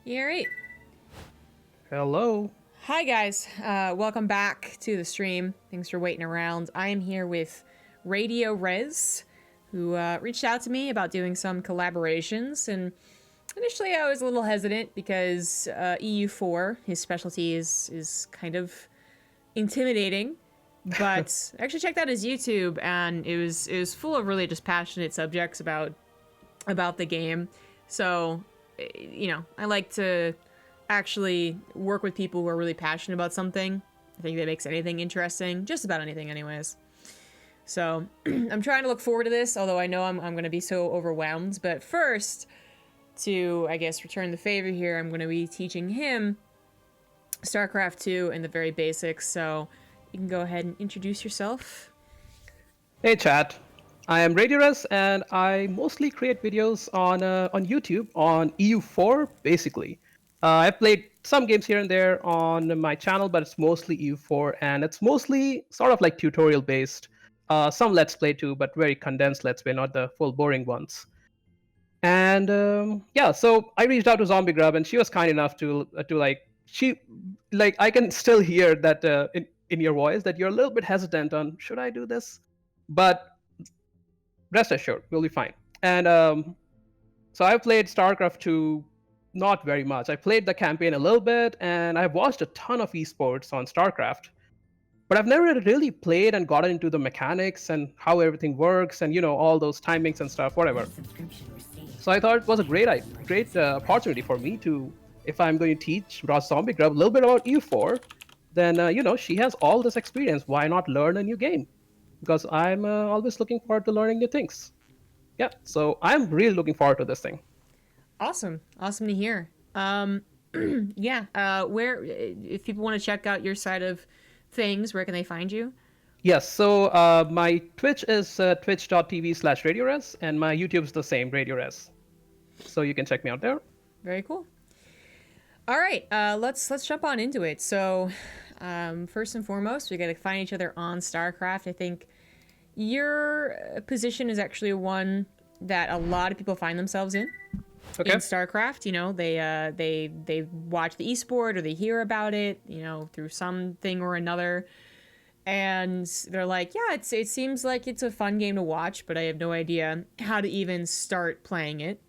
You all right? Hello. Hi, guys. Welcome back to the stream. Thanks for waiting around. I am here with RadioRes, who reached out to me about doing some collaborations. And initially, I was a little hesitant because EU4, his specialty, is kind of intimidating. But I actually checked out his YouTube, and it was full of really just passionate subjects about the game. So, I like to actually work with people who are really passionate about something. I think that makes anything interesting, just about anything, anyways. So I'm trying to look forward to this, although I know I'm going to be so overwhelmed. But first, to, I guess, return the favor here, I'm going to be teaching him StarCraft 2 and the very basics. So you can go ahead and introduce yourself. Hey, chat. I am RadioRes, and I mostly create videos on YouTube on EU4, basically. I've played some games here and there on my channel, but it's mostly EU4, and it's mostly sort of like tutorial based. Some Let's Play too, but very condensed Let's Play, not the full boring ones. And yeah, so I reached out to ZombieGrub, and she was kind enough to like I can still hear that in your voice that you're a little bit hesitant on should I do this, but rest assured, we'll be fine. And so I've played StarCraft 2 not very much. I played the campaign a little bit, and I've watched a ton of esports on StarCraft. But I've never really played and gotten into the mechanics and how everything works and, all those timings and stuff, whatever. So I thought it was a great opportunity for me to, if I'm going to teach Ross ZombieGrub a little bit about EU4, then, she has all this experience. Why not learn a new game? Because I'm always looking forward to learning new things. Yeah, so I'm really looking forward to this thing. Awesome to hear. Yeah. Where, if people want to check out your side of things, where can they find you? Yes, so my Twitch is twitch.tv/RadioRes, and my YouTube's the same, RadioRes. So you can check me out there. Very cool. All right, let's jump on into it. So, first and foremost, we got to find each other on StarCraft. I think your position is actually one that a lot of people find themselves in. Okay. In StarCraft, they watch the esport or they hear about it, through something or another, and they're like, yeah, it seems like it's a fun game to watch, but I have no idea how to even start playing it,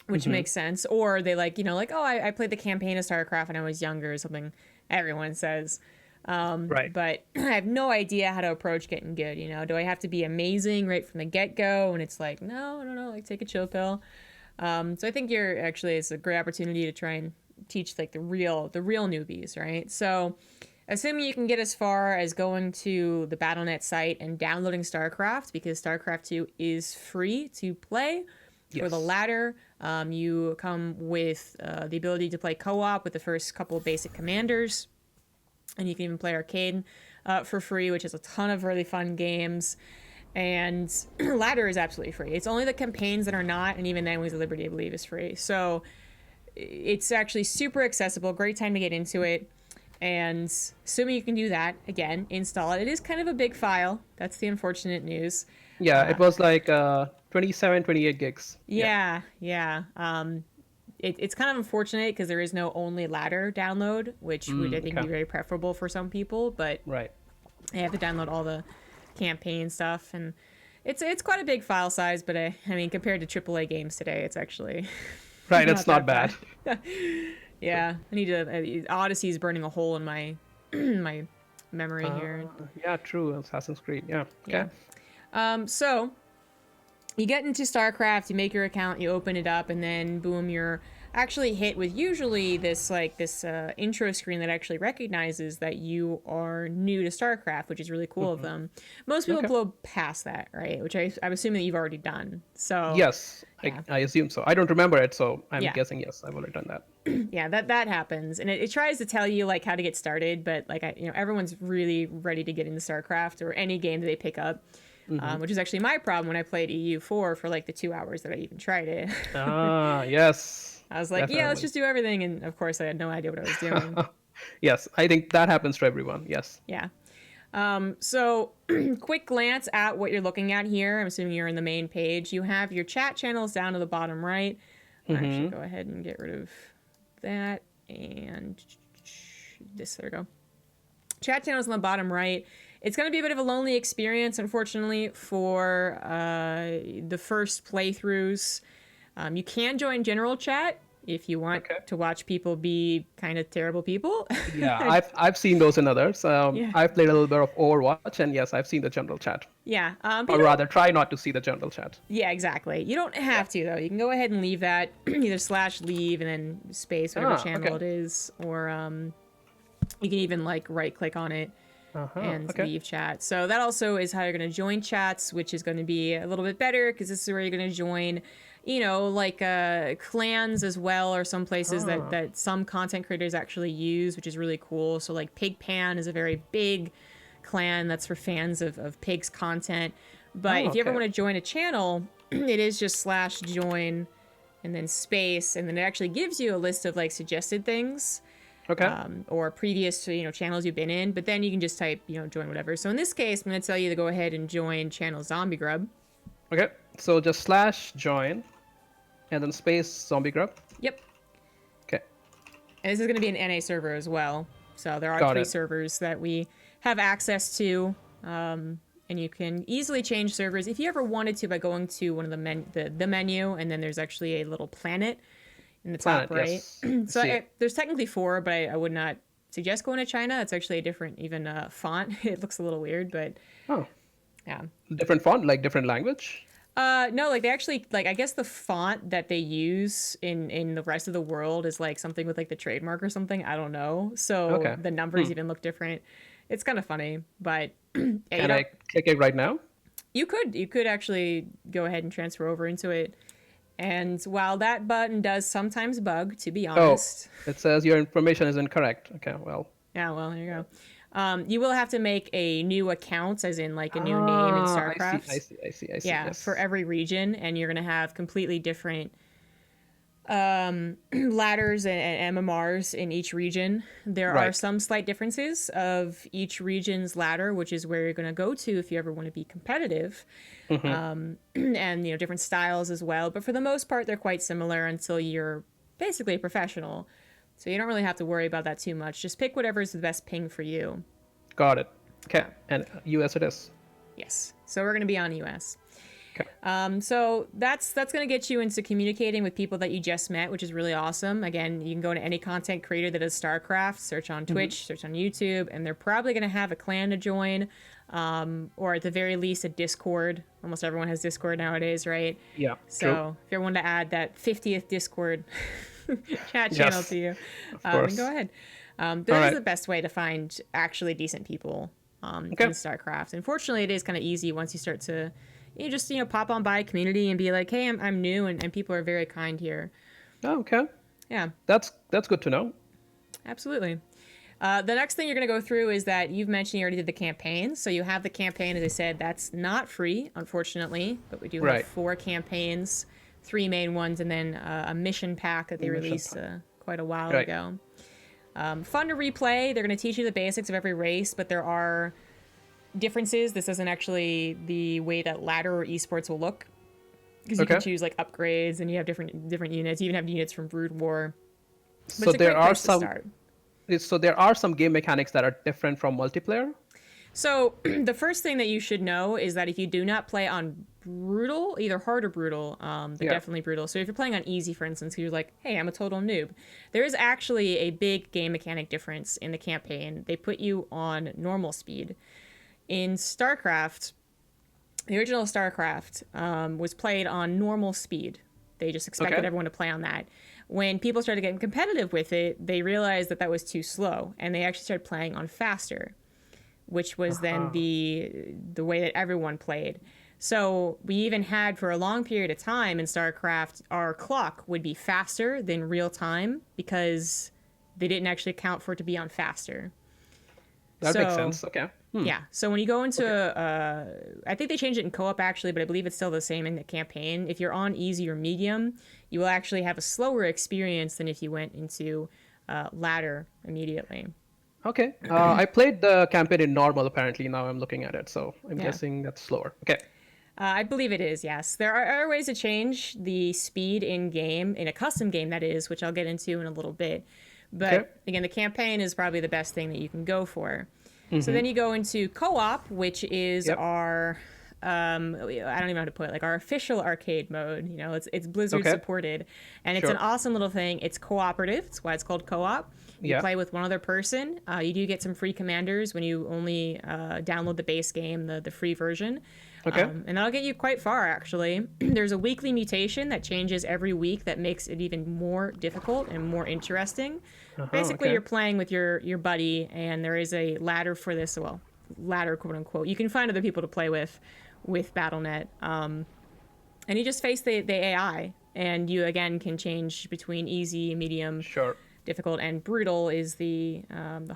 which makes sense. Or they like, oh, I played the campaign of StarCraft when I was younger, or something everyone says. Right. But I have no idea how to approach getting good. Do I have to be amazing right from the get-go? And it's like, no, I don't know, like take a chill pill. So I think it's a great opportunity to try and teach like the real newbies, right? So assuming you can get as far as going to the Battle.net site and downloading StarCraft, because StarCraft 2 is free to play. For the latter, you come with the ability to play co-op with the first couple of basic commanders, and you can even play arcade for free, which has a ton of really fun games. And ladder is absolutely free. It's only the campaigns that are not, and even then Wings of Liberty, I believe, is free. So it's actually super accessible, great time to get into it. And assuming you can do that, again, install it. It is kind of a big file. That's the unfortunate news. Yeah, it was like 27, 28 gigs. Yeah. It's kind of unfortunate because there is no only ladder download, which would, I think, be very preferable for some people. But Right. I have to download all the campaign stuff, and it's quite a big file size. But I mean, compared to AAA games today, it's actually Right, it's not bad. Yeah, I need to. Odyssey's burning a hole in my my memory here. Yeah, true. Assassin's Creed. Yeah. Okay. Yeah. So you get into StarCraft, you make your account, you open it up, and then boom, you're actually hit with usually this intro screen that actually recognizes that you are new to StarCraft, which is really cool of them. Most people blow past that, right? Which I'm assuming that you've already done. So Yes, yeah. I assume so. I don't remember it, so I'm Yeah. guessing yes, I've already done that. Yeah, that happens, and it tries to tell you like how to get started, but like everyone's really ready to get into StarCraft or any game that they pick up. Which is actually my problem when I played EU4 for like the 2 hours that I even tried it. Yes. I was like, definitely. yeah, let's just do everything. And of course, I had no idea what I was doing. Yes, I think that happens to everyone. Yes. Yeah. So, quick glance at what you're looking at here. I'm assuming you're in the main page. You have your chat channels down to the bottom right. I'll actually go ahead and get rid of that and this. There we go. Chat channels on the bottom right. It's going to be a bit of a lonely experience, unfortunately, for the first playthroughs. You can join general chat if you want to watch people be kind of terrible people. Yeah, I've seen those in others. Yeah. I've played a little bit of Overwatch, and yes, I've seen the general chat. Yeah. Or rather, try not to see the general chat. Yeah, exactly. You don't have to, though. You can go ahead and leave that, either /leave and then space, whatever channel it is, or you can even like right-click on it and leave chat. So that also is how you're going to join chats, which is going to be a little bit better because this is where you're going to join, you know, like clans as well, or some places that some content creators actually use, which is really cool. So like Pig Pan is a very big clan that's for fans of pigs content. But if you ever want to join a channel, it is just /join and then space, and then it actually gives you a list of like suggested things. Or previous, you know, channels you've been in, but then you can just type, you know, join whatever. So in this case, I'm going to tell you to go ahead and join channel ZombieGrub. Okay, so just /join and then space ZombieGrub. Yep. Okay. And this is going to be an NA server as well. So there are three servers that we have access to, and you can easily change servers if you ever wanted to by going to one of the menu, and then there's actually a little planet in the top right. Yes. So there's technically 4, but I would not suggest going to China. It's actually a different font. It looks a little weird, but yeah. Different font, like different language? No, like they actually, like, I guess the font that they use in the rest of the world is like something with like the trademark or something. I don't know. So the numbers even look different. It's kind of funny, but Can I click it right now? You could actually go ahead and transfer over into it. And while that button does sometimes bug, to be honest. Oh, it says your information is incorrect. Okay, well. Yeah, well, there you go. You will have to make a new account, as in like a new name in StarCraft. I see. Yeah, yes. for every region, and you're going to have completely different ladders and MMRs in each region. There are some slight differences of each region's ladder, which is where you're going to go to if you ever want to be competitive. And, you know, different styles as well. But for the most part, they're quite similar until you're basically a professional. So you don't really have to worry about that too much. Just pick whatever is the best ping for you. Got it. Okay, and US it is. Yes. So we're going to be on US. Okay. So that's going to get you into communicating with people that you just met, which is really awesome. Again, you can go to any content creator that does StarCraft, search on Twitch, search on YouTube, and they're probably going to have a clan to join, or at the very least a Discord. Almost everyone has Discord nowadays, right? Yeah. So if you ever wanted to add that 50th Discord chat channel to you, then go ahead. That is the best way to find actually decent people in StarCraft. Unfortunately, it is kind of easy once you start to just pop on by a community and be like, hey, I'm new, and people are very kind here. Oh, okay. Yeah. That's good to know. Absolutely. The next thing you're going to go through is that you've mentioned you already did the campaign. So you have the campaign, as I said, that's not free, unfortunately, but we do have 4 campaigns, 3 main ones, and then a mission pack that they released quite a while ago. Fun to replay. They're going to teach you the basics of every race, but there are differences. This isn't actually the way that ladder or esports will look, because you can choose like upgrades, and you have different units. You even have units from Brood War. But so there are some game mechanics that are different from multiplayer. So the first thing that you should know is that if you do not play on brutal, either hard or brutal, they're definitely brutal. So if you're playing on easy, for instance, you're like, hey, I'm a total noob, there is actually a big game mechanic difference in the campaign. They put you on normal speed. In StarCraft, the original StarCraft was played on normal speed. They just expected everyone to play on that. When people started getting competitive with it, they realized that was too slow, and they actually started playing on faster, which was then the way that everyone played. So we even had, for a long period of time in StarCraft, our clock would be faster than real time because they didn't actually account for it to be on faster. That makes sense. Okay. Yeah. So when you go into, I think they changed it in co-op actually, but I believe it's still the same in the campaign. If you're on easy or medium, you will actually have a slower experience than if you went into ladder immediately. Okay. I played the campaign in normal, apparently. Now I'm looking at it, so I'm guessing that's slower. Okay. I believe it is, yes. There are ways to change the speed in game, in a custom game that is, which I'll get into in a little bit. Okay. But again, the campaign is probably the best thing that you can go for. So Mm-hmm. then you go into co-op, which is Yep. our I don't even know how to put it, like our official arcade mode. You know, it's Blizzard Okay. supported, and it's Sure. an awesome little thing. It's cooperative. That's why it's called co-op. You Yeah. play with one other person. You do get some free commanders when you only download the base game, the free version. Okay. And that'll get you quite far, actually. There's a weekly mutation that changes every week that makes it even more difficult and more interesting. Basically, okay. you're playing with your buddy, and there is a ladder for this. Well, ladder, quote unquote. You can find other people to play with BattleNet. And you just face the AI, and you, again, can change between easy, medium, Sure. difficult, and brutal is the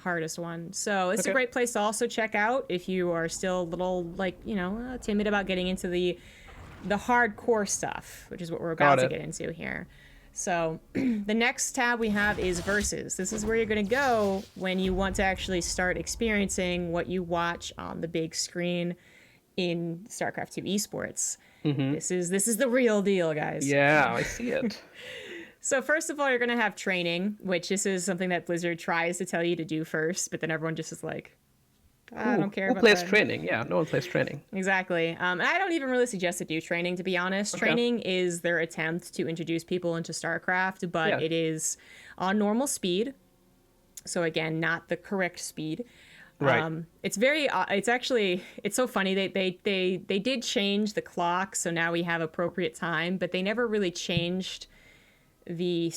hardest one. So it's a Okay. great place to also check out if you are still a little, like, timid about getting into the hardcore stuff, which is what we're about Got to it. get into here. So the next tab we have is Versus. This is where you're going to go when you want to actually start experiencing what you watch on the big screen in StarCraft 2 esports. This is the real deal, guys. Yeah, I see it. So first of all, you're going to have training, which this is something that Blizzard tries to tell you to do first, but then everyone just is like, I don't care Who about plays that. training? Yeah, no one plays training. Exactly. And I don't even really suggest to do training, to be honest. Okay. Training is their attempt to introduce people into StarCraft, but Yeah. it is on normal speed. So again, not the correct speed. Right. It's very. It's actually. It's so funny. They did change the clock, so now we have appropriate time, but they never really changed the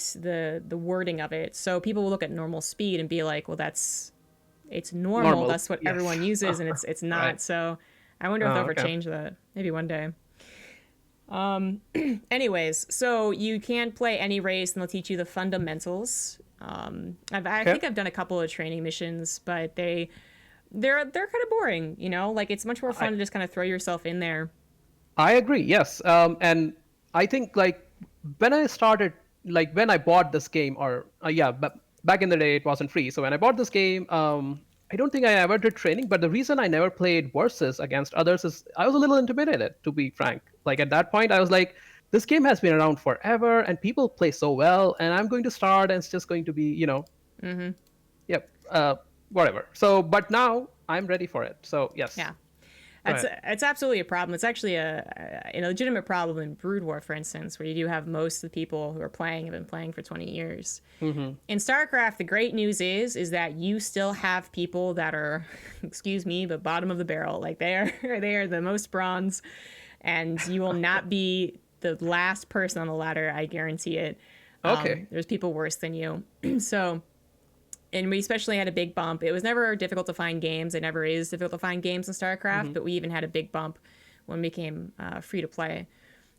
wording of it. So people will look at normal speed and be like, well, it's normal. Normal, That's what yes. everyone uses, and it's not. Right. So I wonder if they'll ever okay. change that. Maybe one day. Anyways, so you can play any race, and they'll teach you the fundamentals. I think I've done a couple of training missions, but they're kind of boring. You know, like it's much more fun to just kind of throw yourself in there. I agree. Yes. And I think like when I started, like when I bought this game, or but back in the day it wasn't free. So when I bought this game, I don't think I ever did training. But the reason I never played versus against others is I was a little intimidated, to be frank. Like at that point, I was like, this game has been around forever, and people play so well, and I'm going to start, and it's just going to be, yep, whatever. So, but now I'm ready for it. So yes. Yeah. Go It's absolutely a problem. It's actually a legitimate problem in Brood War, for instance, where you do have most of the people who are playing have been playing for 20 years. In StarCraft, the great news is that you still have people that are, excuse me, but bottom of the barrel. Like they are the most bronze, and you will not be the last person on the ladder. I guarantee it. Okay. There's people worse than you. So. And we especially had a big bump. It was never difficult to find games. It never is difficult to find games in StarCraft, but we even had a big bump when we became free to play.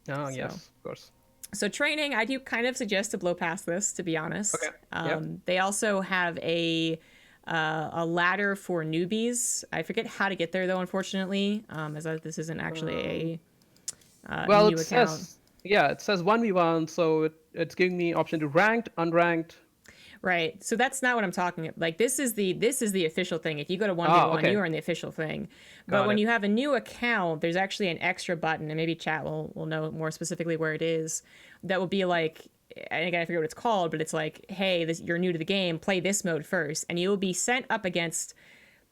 Oh, yes, of course. So training, I do kind of suggest to blow past this, to be honest. Okay. Yep. They also have a ladder for newbies. I forget how to get there, though, unfortunately, this isn't actually a Well, new it account. says, it says 1v1, so it's giving me option to ranked, unranked. Right. So that's not what I'm talking about. Like this is the official thing. If you go to 1v1, okay. you are in the official thing. But Got when it. you have a new account, there's actually an extra button, and maybe chat will know more specifically where it is. That will be like, and again, I forget what it's called, but it's like, hey, you're new to the game, play this mode first, and you'll be sent up against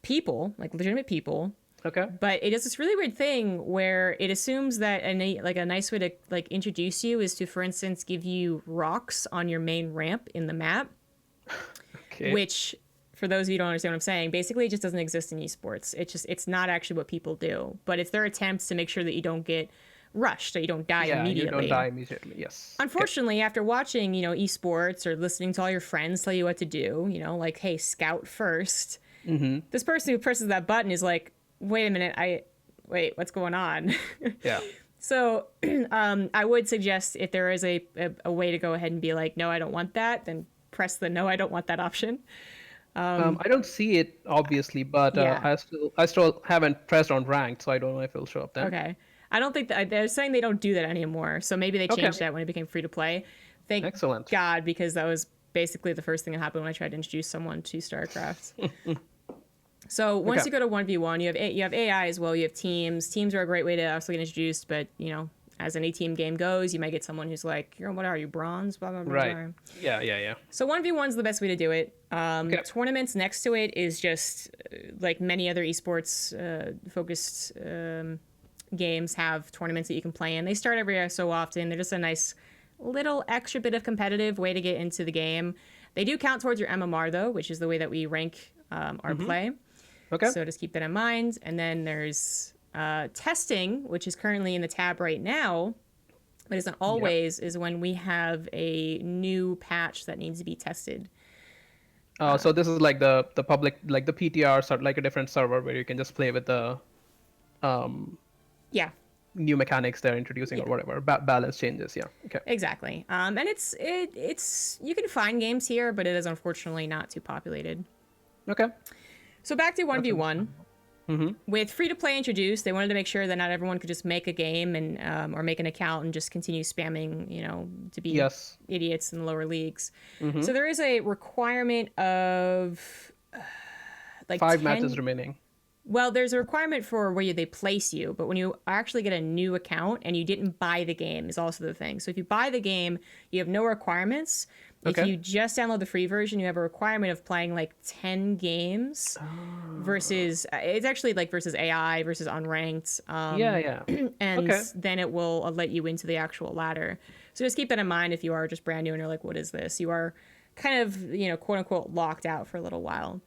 people, like legitimate people. Okay. But it is this really weird thing where it assumes that a nice way to like introduce you is to, for instance, give you rocks on your main ramp in the map. Okay. Which, for those of you who don't understand what I'm saying, basically it just doesn't exist in esports. It's not actually what people do, but it's their attempts to make sure that you don't get rushed, so you don't die immediately. You don't die immediately. Yes. Unfortunately, after watching, esports or listening to all your friends tell you what to do, like, hey, scout first. This person who presses that button is like, wait a minute, what's going on? Yeah. So I would suggest if there is a way to go ahead and be like, no, I don't want that, then press the no, I don't want that option. I don't see it obviously, but Yeah. I still haven't pressed on ranked, so I don't know if it'll show up then. Okay. I don't think they're saying they don't do that anymore. So maybe they changed that when it became free to play. Thank Excellent. God, because that was basically the first thing that happened when I tried to introduce someone to StarCraft. So once Okay. you go to 1v1, you have AI as well. You have teams. Teams are a great way to also get introduced, but as any team game goes, you might get someone who's like, what are you, bronze? Blah, blah, blah, Right. blah. Yeah, yeah, yeah. So 1v1 is the best way to do it. Okay. Tournaments next to it is just like many other esports focused games have tournaments that you can play in. They start every so often. They're just a nice little extra bit of competitive way to get into the game. They do count towards your MMR though, which is the way that we rank our play. Okay. So just keep that in mind. And then there's testing, which is currently in the tab right now, but isn't always, is when we have a new patch that needs to be tested. So this is like the public, like the PTR, sort like a different server where you can just play with the Yeah, new mechanics they're introducing or whatever, balance changes. Yeah. Okay. exactly. And it's you can find games here, but it is unfortunately not too populated. Okay. So back to 1v1. With free-to-play introduced, they wanted to make sure that not everyone could just make a game and or make an account and just continue spamming, to be idiots in the lower leagues. So there is a requirement of like 5 10 matches remaining. Well, there's a requirement for where they place you, but when you actually get a new account and you didn't buy the game is also the thing. So if you buy the game, you have no requirements. Okay. If you just download the free version, you have a requirement of playing like 10 games versus, it's actually like versus AI versus unranked. Yeah. And Okay. then it will let you into the actual ladder. So just keep that in mind if you are just brand new and you're like, what is this? You are kind of, quote unquote, locked out for a little while.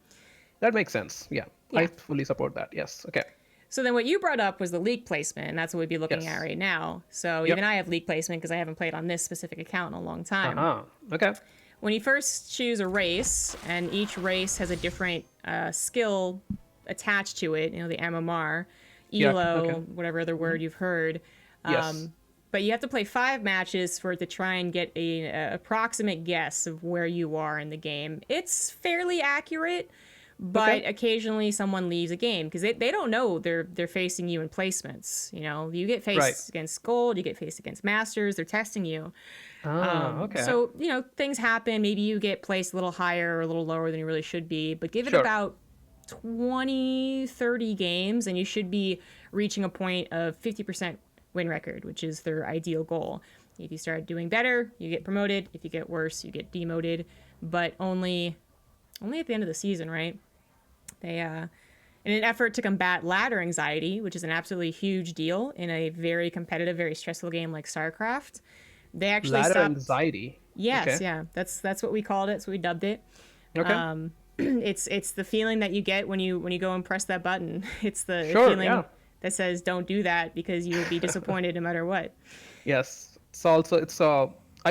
That makes sense. Yeah. I fully support that. Yes. Okay. So then what you brought up was the league placement, and that's what we'd be looking at right now. So even I have league placement because I haven't played on this specific account in a long time. Okay. When you first choose a race, and each race has a different skill attached to it, the MMR, ELO, whatever other word you've heard. Yes. But you have to play 5 matches for it to try and get a approximate guess of where you are in the game. It's fairly accurate. But occasionally someone leaves a game because they don't know they're facing you in placements. You get faced against gold, you get faced against masters. They're testing you. Okay. So, things happen. Maybe you get placed a little higher or a little lower than you really should be. But give it about 20, 30 games and you should be reaching a point of 50% win record, which is their ideal goal. If you start doing better, you get promoted. If you get worse, you get demoted. But only at the end of the season, right? They, in an effort to combat ladder anxiety, which is an absolutely huge deal in a very competitive, very stressful game like StarCraft, they actually ladder stopped. Anxiety. Yes, yeah, that's what we called it. That's what we dubbed it. Okay. It's the feeling that you get when you go and press that button. It's the feeling that says don't do that because you will be disappointed no matter what. Yes. I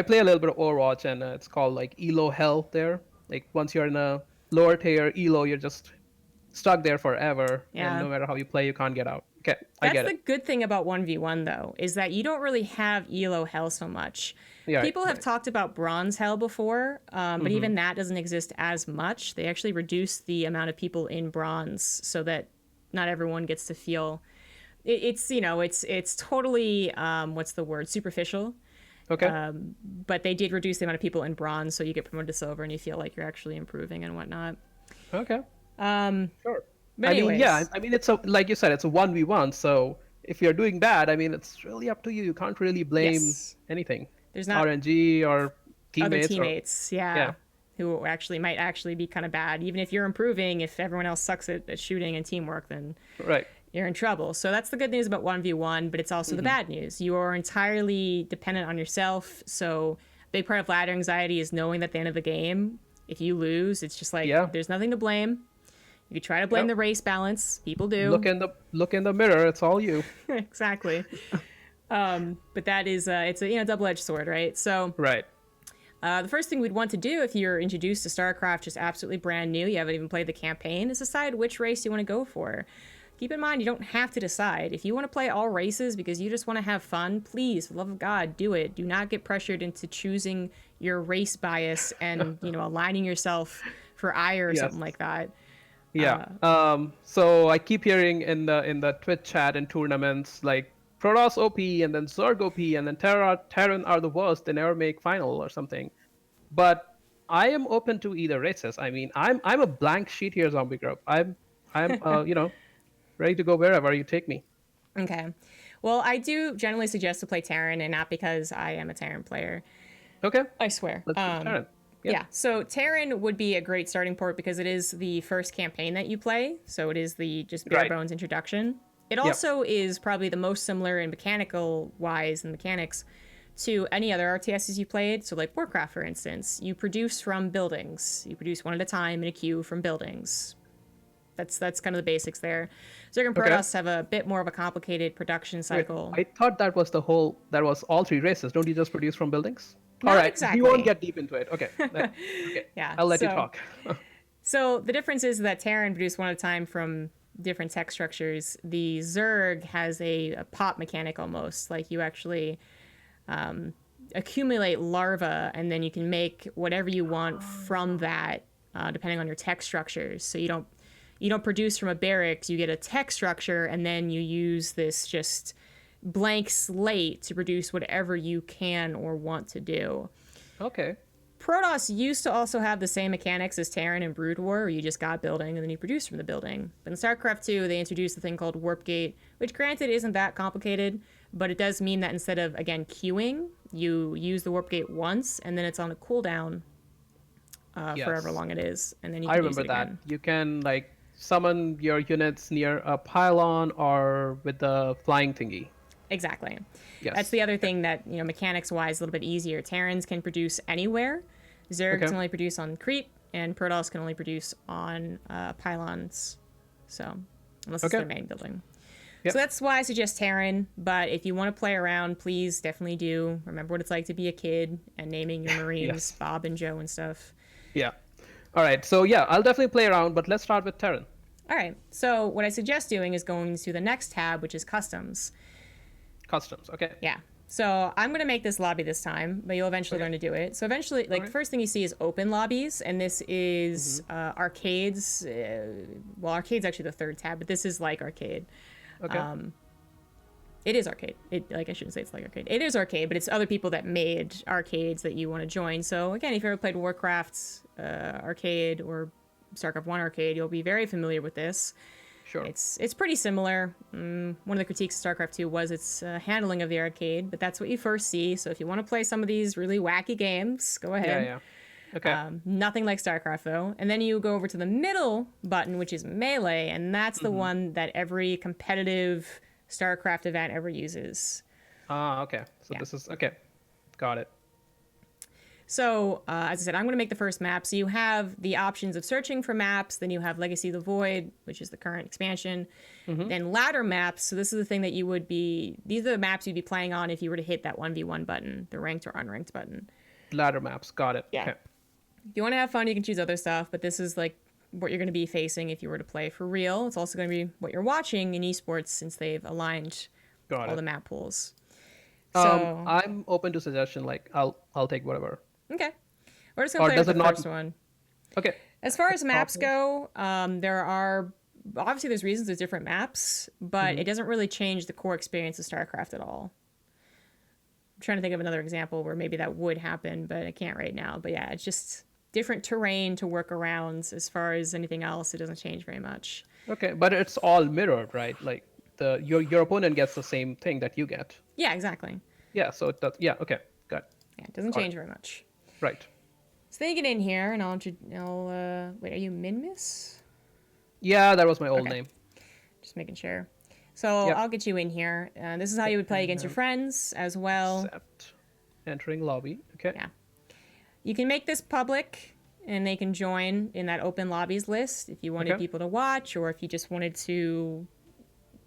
play a little bit of Overwatch and it's called like Elo Hell there. Like once you're in a lower tier Elo, you're just stuck there forever. Yeah. And no matter how you play, you can't get out. Okay, I That's get the it. good thing about 1v1, though, is that you don't really have ELO hell so much. Yeah, People have talked about bronze hell before, but even that doesn't exist as much. They actually reduce the amount of people in bronze so that not everyone gets to feel... It's totally, what's the word, superficial. Okay. But they did reduce the amount of people in bronze, so you get promoted to silver and you feel like you're actually improving and whatnot. Okay. Sure. But anyways, it's like you said, it's a 1v1. So if you're doing bad, it's really up to you. You can't really blame anything. There's not RNG or teammates. Other teammates, who might actually be kind of bad. Even if you're improving, if everyone else sucks at shooting and teamwork, then you're in trouble. So that's the good news about 1v1, but it's also the bad news. You are entirely dependent on yourself. So a big part of ladder anxiety is knowing that at the end of the game, if you lose, it's just like there's nothing to blame. You could try to blame the race balance. People do. Look in the mirror. It's all you. Exactly. But that is it's a double-edged sword, right? So the first thing we'd want to do if you're introduced to StarCraft, just absolutely brand new, you haven't even played the campaign, is decide which race you want to go for. Keep in mind, you don't have to decide. If you want to play all races because you just want to have fun, please, for the love of God, do it. Do not get pressured into choosing your race bias and aligning yourself for ire or something like that. Yeah. So I keep hearing in the Twitch chat and tournaments like Protoss OP and then Zerg OP and then Terran are the worst. They never make final or something. But I am open to either races. I'm a blank sheet here, ZombieGrub. I'm, ready to go wherever you take me. Okay. Well, I do generally suggest to play Terran, and not because I am a Terran player. Okay, I swear. let's do Terran. Yeah. Yeah, so Terran would be a great starting port because it is the first campaign that you play, so it is the just bare Right. bones introduction. It Yep. also is probably the most similar in mechanical wise and mechanics to any other RTSs you played. So like Warcraft, for instance, you produce from buildings. You produce one at a time in a queue from buildings. That's kind of the basics there. Zerg and Okay. Protoss have a bit more of a complicated production Wait, cycle. I thought that was all three races. Don't you just produce from buildings? Not All right, exactly. we won't get deep into it. Okay. Okay. Yeah, I'll let you so- talk. So the difference is that Terran produce one at a time from different tech structures. The Zerg has a pop mechanic almost. Like you actually accumulate larvae, and then you can make whatever you want from that, depending on your tech structures. So you don't produce from a barracks. You get a tech structure, and then you use this just blank slate to produce whatever you can or want to do. Okay. Protoss used to also have the same mechanics as Terran and Brood War, where you just got a building and then you produce from the building. But in StarCraft 2, they introduced a thing called Warp Gate, which granted isn't that complicated, but it does mean that instead of, again, queuing, you use the Warp Gate once, and then it's on a cooldown Yes. for however long it is, and then you I can use remember it that. again. You can like summon your units near a pylon or with the flying thingy. Exactly. Yes. That's the other thing that, mechanics-wise, a little bit easier. Terrans can produce anywhere. Zergs Okay. can only produce on creep, and Protoss can only produce on pylons. So, unless it's Okay. their main building. Yep. So that's why I suggest Terran, but if you want to play around, please definitely do. Remember what it's like to be a kid and naming your Marines Yes. Bob and Joe and stuff. Yeah. All right. So yeah, I'll definitely play around, but let's start with Terran. All right, so what I suggest doing is going to the next tab, which is Customs. Customs. Okay. Yeah. So I'm going to make this lobby this time, but you'll eventually learn to do it. So eventually, like, Alright. first thing you see is open lobbies, and this is arcades. Well, arcade's actually the third tab, but this is like arcade. Okay. It is arcade. I shouldn't say it's like arcade. It is arcade, but it's other people that made arcades that you want to join. So again, if you ever played Warcraft arcade or StarCraft 1 arcade, you'll be very familiar with this. Sure. It's pretty similar. One of the critiques of StarCraft 2 was its handling of the arcade, but that's what you first see. So if you want to play some of these really wacky games, go ahead. Yeah. Okay. Nothing like StarCraft, though. And then you go over to the middle button, which is Melee, and that's the one that every competitive StarCraft event ever uses. Okay. So Yeah. this is okay. Got it. So, as I said, I'm going to make the first map. So you have the options of searching for maps. Then you have Legacy of the Void, which is the current expansion. Then ladder maps. So this is the thing that these are the maps you'd be playing on if you were to hit that 1v1 button, the ranked or unranked button. Ladder maps. Got it. Yeah. Okay. If you want to have fun, you can choose other stuff, but this is like what you're going to be facing if you were to play for real. It's also going to be what you're watching in esports since they've aligned Got all it. the map pools. So, I'm open to suggestion. Like I'll take whatever. okay. We're just going Or to play does with it the not- first one. Okay. As far as maps go, there are obviously there's reasons there's different maps, but it doesn't really change the core experience of StarCraft at all. I'm trying to think of another example where maybe that would happen, but I can't right now. But yeah, it's just different terrain to work around. As far as anything else, it doesn't change very much. Okay. But it's all mirrored, right? Like your opponent gets the same thing that you get. Yeah, exactly. Yeah. So it does. Yeah. Okay. Got it. Yeah, it doesn't change very much. Right. So then you get in here, and wait, are you Minmus? Yeah, that was my old Okay. name. Just making sure. So Yep. I'll get you in here. This is how you would play against your friends as well. Accept. Entering lobby. Okay. Yeah. You can make this public, and they can join in that open lobbies list if you wanted Okay. people to watch, or if you just wanted to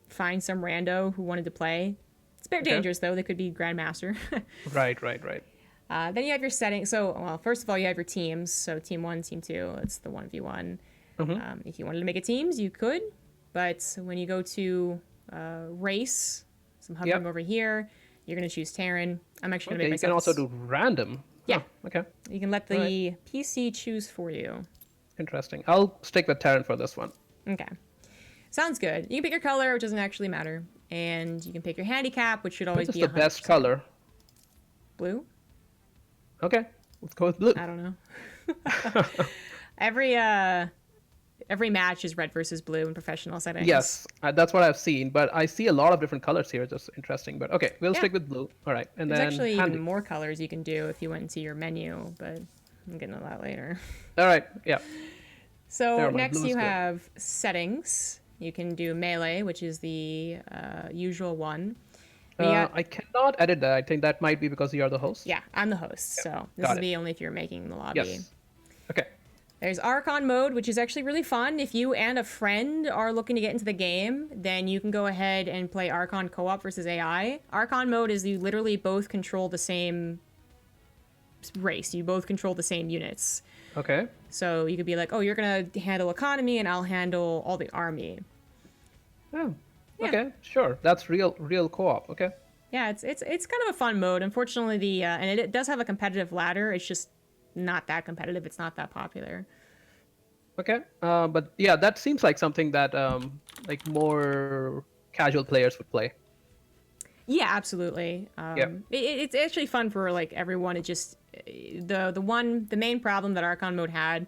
find some rando who wanted to play. It's a bit dangerous, though. They could be Grandmaster. Right. Then you have your settings. So, well, first of all, you have your teams. So team 1, team 2, it's the 1v1. If you wanted to make a teams, you could. But when you go to race, so I'm hovering Yep. over here, you're going to choose Terran. I'm actually Okay. going You to can make myself... also do random. Yeah. Oh, okay. You can let the PC choose for you. Interesting. I'll stick with Terran for this one. Okay. Sounds good. You can pick your color, which doesn't actually matter. And you can pick your handicap, which should always Which is be the best 100%. color? Blue? Okay. Let's go with blue. I don't know. Every every match is red versus blue in professional settings. Yes, that's what I've seen, but I see a lot of different colors here. Just interesting, but okay, we'll Yeah. stick with blue. All right, and There's then actually handy. even more colors you can do if you went into your menu, but I'm getting to that later. All right, yeah. So Never mind, next blue is you good. have settings. You can do melee, which is the usual one. But you got- I cannot edit that. I think that might be because you are the host. yeah, I'm the host, so this got is it. me only if you're making the lobby. Yes. Okay. There's Archon mode, which is actually really fun. If you and a friend are looking to get into the game, then you can go ahead and play Archon co-op versus AI. Archon mode is you literally both control the same race. You both control the same units. Okay. So you could be like, oh, you're going to handle economy and I'll handle all the army. Oh. Yeah. Okay. Sure. That's real co-op. Okay. Yeah, it's kind of a fun mode. Unfortunately, and it does have a competitive ladder. It's just not that competitive. It's not that popular. Okay. But yeah, that seems like something that like more casual players would play. Yeah, absolutely. Yeah. It's actually fun for like everyone. It just the main problem that Archon mode had,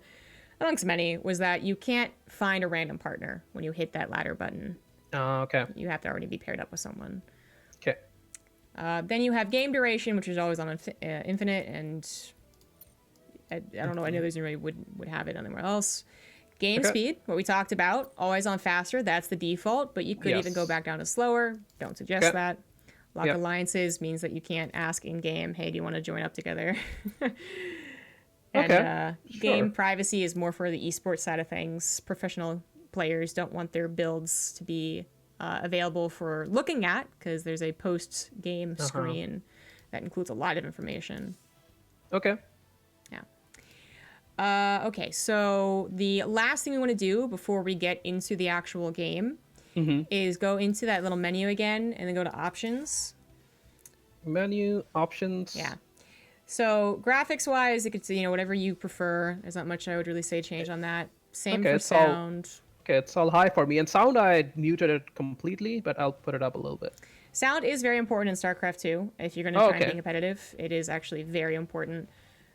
amongst many, was that you can't find a random partner when you hit that ladder button. Okay. You have to already be paired up with someone. Okay. Then you have game duration, which is always on infinite, and I don't know. I know there's nobody would have it anywhere else. Game speed, what we talked about, always on faster. That's the default, but you could even go back down to slower. Don't suggest that. Lock alliances means that you can't ask in game, hey, do you want to join up together? And game privacy is more for the esports side of things. Professional players don't want their builds to be available for looking at because there's a post-game screen that includes a lot of information. Okay. Yeah. Okay, so the last thing we want to do before we get into the actual game is go into that little menu again and then go to options. Menu options. Yeah. So graphics-wise, it could see, whatever you prefer. There's not much I would really say change on that. Same for sound. Okay, it's all high for me. And sound, I muted it completely, but I'll put it up a little bit. Sound is very important in StarCraft 2. If you're going to try and be competitive, it is actually very important.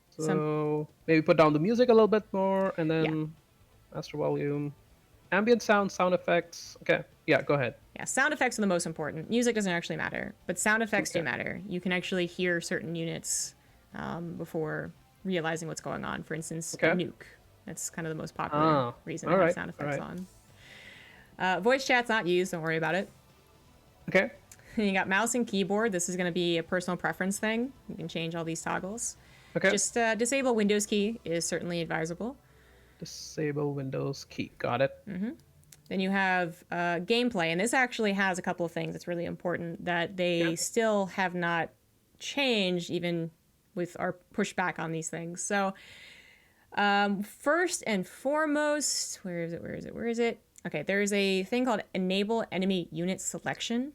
So maybe put down the music a little bit more, and then master volume. Ambient sound, sound effects. Okay, yeah, go ahead. Yeah, sound effects are the most important. Music doesn't actually matter, but sound effects do matter. You can actually hear certain units before realizing what's going on. For instance, a nuke. That's kind of the most popular reason to have sound effects on. Voice chat's not used. Don't worry about it. Okay. You got mouse and keyboard. This is going to be a personal preference thing. You can change all these toggles. Okay. Just disable Windows key is certainly advisable. Disable Windows key. Got it. Then you have gameplay, and this actually has a couple of things that's really important that they still have not changed, even with our pushback on these things. So first and foremost, where is it? Okay, there's a thing called Enable Enemy Unit Selection.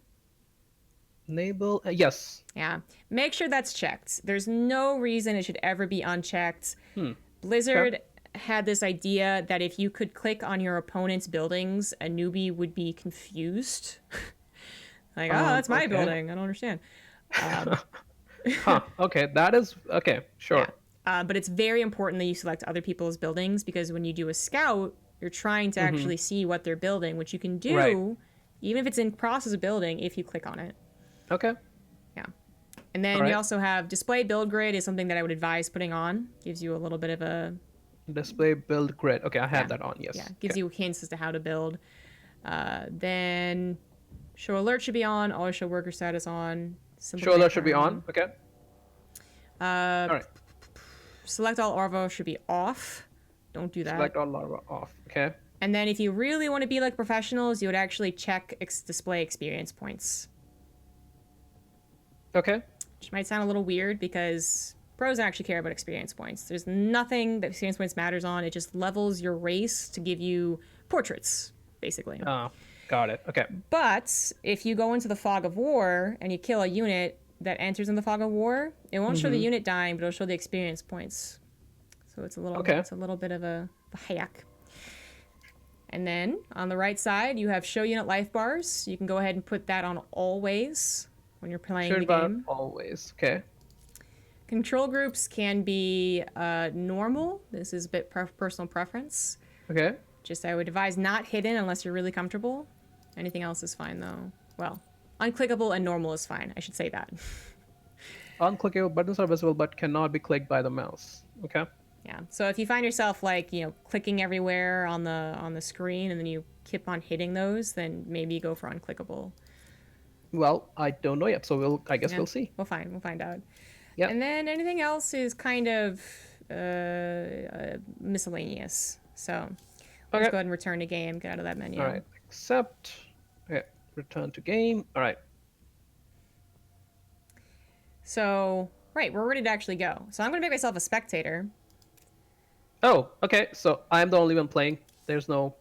Enable, yes. Yeah, make sure that's checked. There's no reason it should ever be unchecked. Blizzard had this idea that if you could click on your opponent's buildings, a newbie would be confused. Like, oh, that's my building. I don't understand. Okay, that is, okay, sure. Yeah. But it's very important that you select other people's buildings because when you do a scout, you're trying to actually see what they're building, which you can do even if it's in process of building if you click on it. Okay. Yeah. And then you also have display build grid is something that I would advise putting on. Gives you a little bit of a... Display build grid. Okay, I have that on, yes. Yeah, gives you hints as to how to build. Then show alert should be on. Always show worker status on. Show alert should be on. Okay. All right. Select all larva should be off. Don't do that. Select all larva off. Okay. And then if you really want to be like professionals, you would actually check display experience points. Okay. Which might sound a little weird because pros actually care about experience points. There's nothing that experience points matters on. It just levels your race to give you portraits, basically. Oh, got it. Okay. But if you go into the fog of war and you kill a unit that enters in the fog of war, it won't show the unit dying, but it'll show the experience points. So it's a little, it's a little bit of a hack. And then on the right side, you have show unit life bars. You can go ahead and put that on always when you're playing the game. Always. Okay. Control groups can be normal. This is a bit personal preference. Okay. Just I would advise not hidden unless you're really comfortable. Anything else is fine, though. Well, unclickable and normal is fine. I should say that. Unclickable buttons are visible but cannot be clicked by the mouse. Okay. Yeah. So if you find yourself like, clicking everywhere on the screen and then you keep on hitting those, then maybe go for unclickable. Well, I don't know yet, so I guess we'll see. We'll find out. Yeah. And then anything else is kind of miscellaneous. So let's go ahead and return to game. Get out of that menu. All right. Accept. Okay. Return to game. All right. So, right, we're ready to actually go. So I'm going to make myself a spectator. Oh, okay. So I'm the only one playing. There's an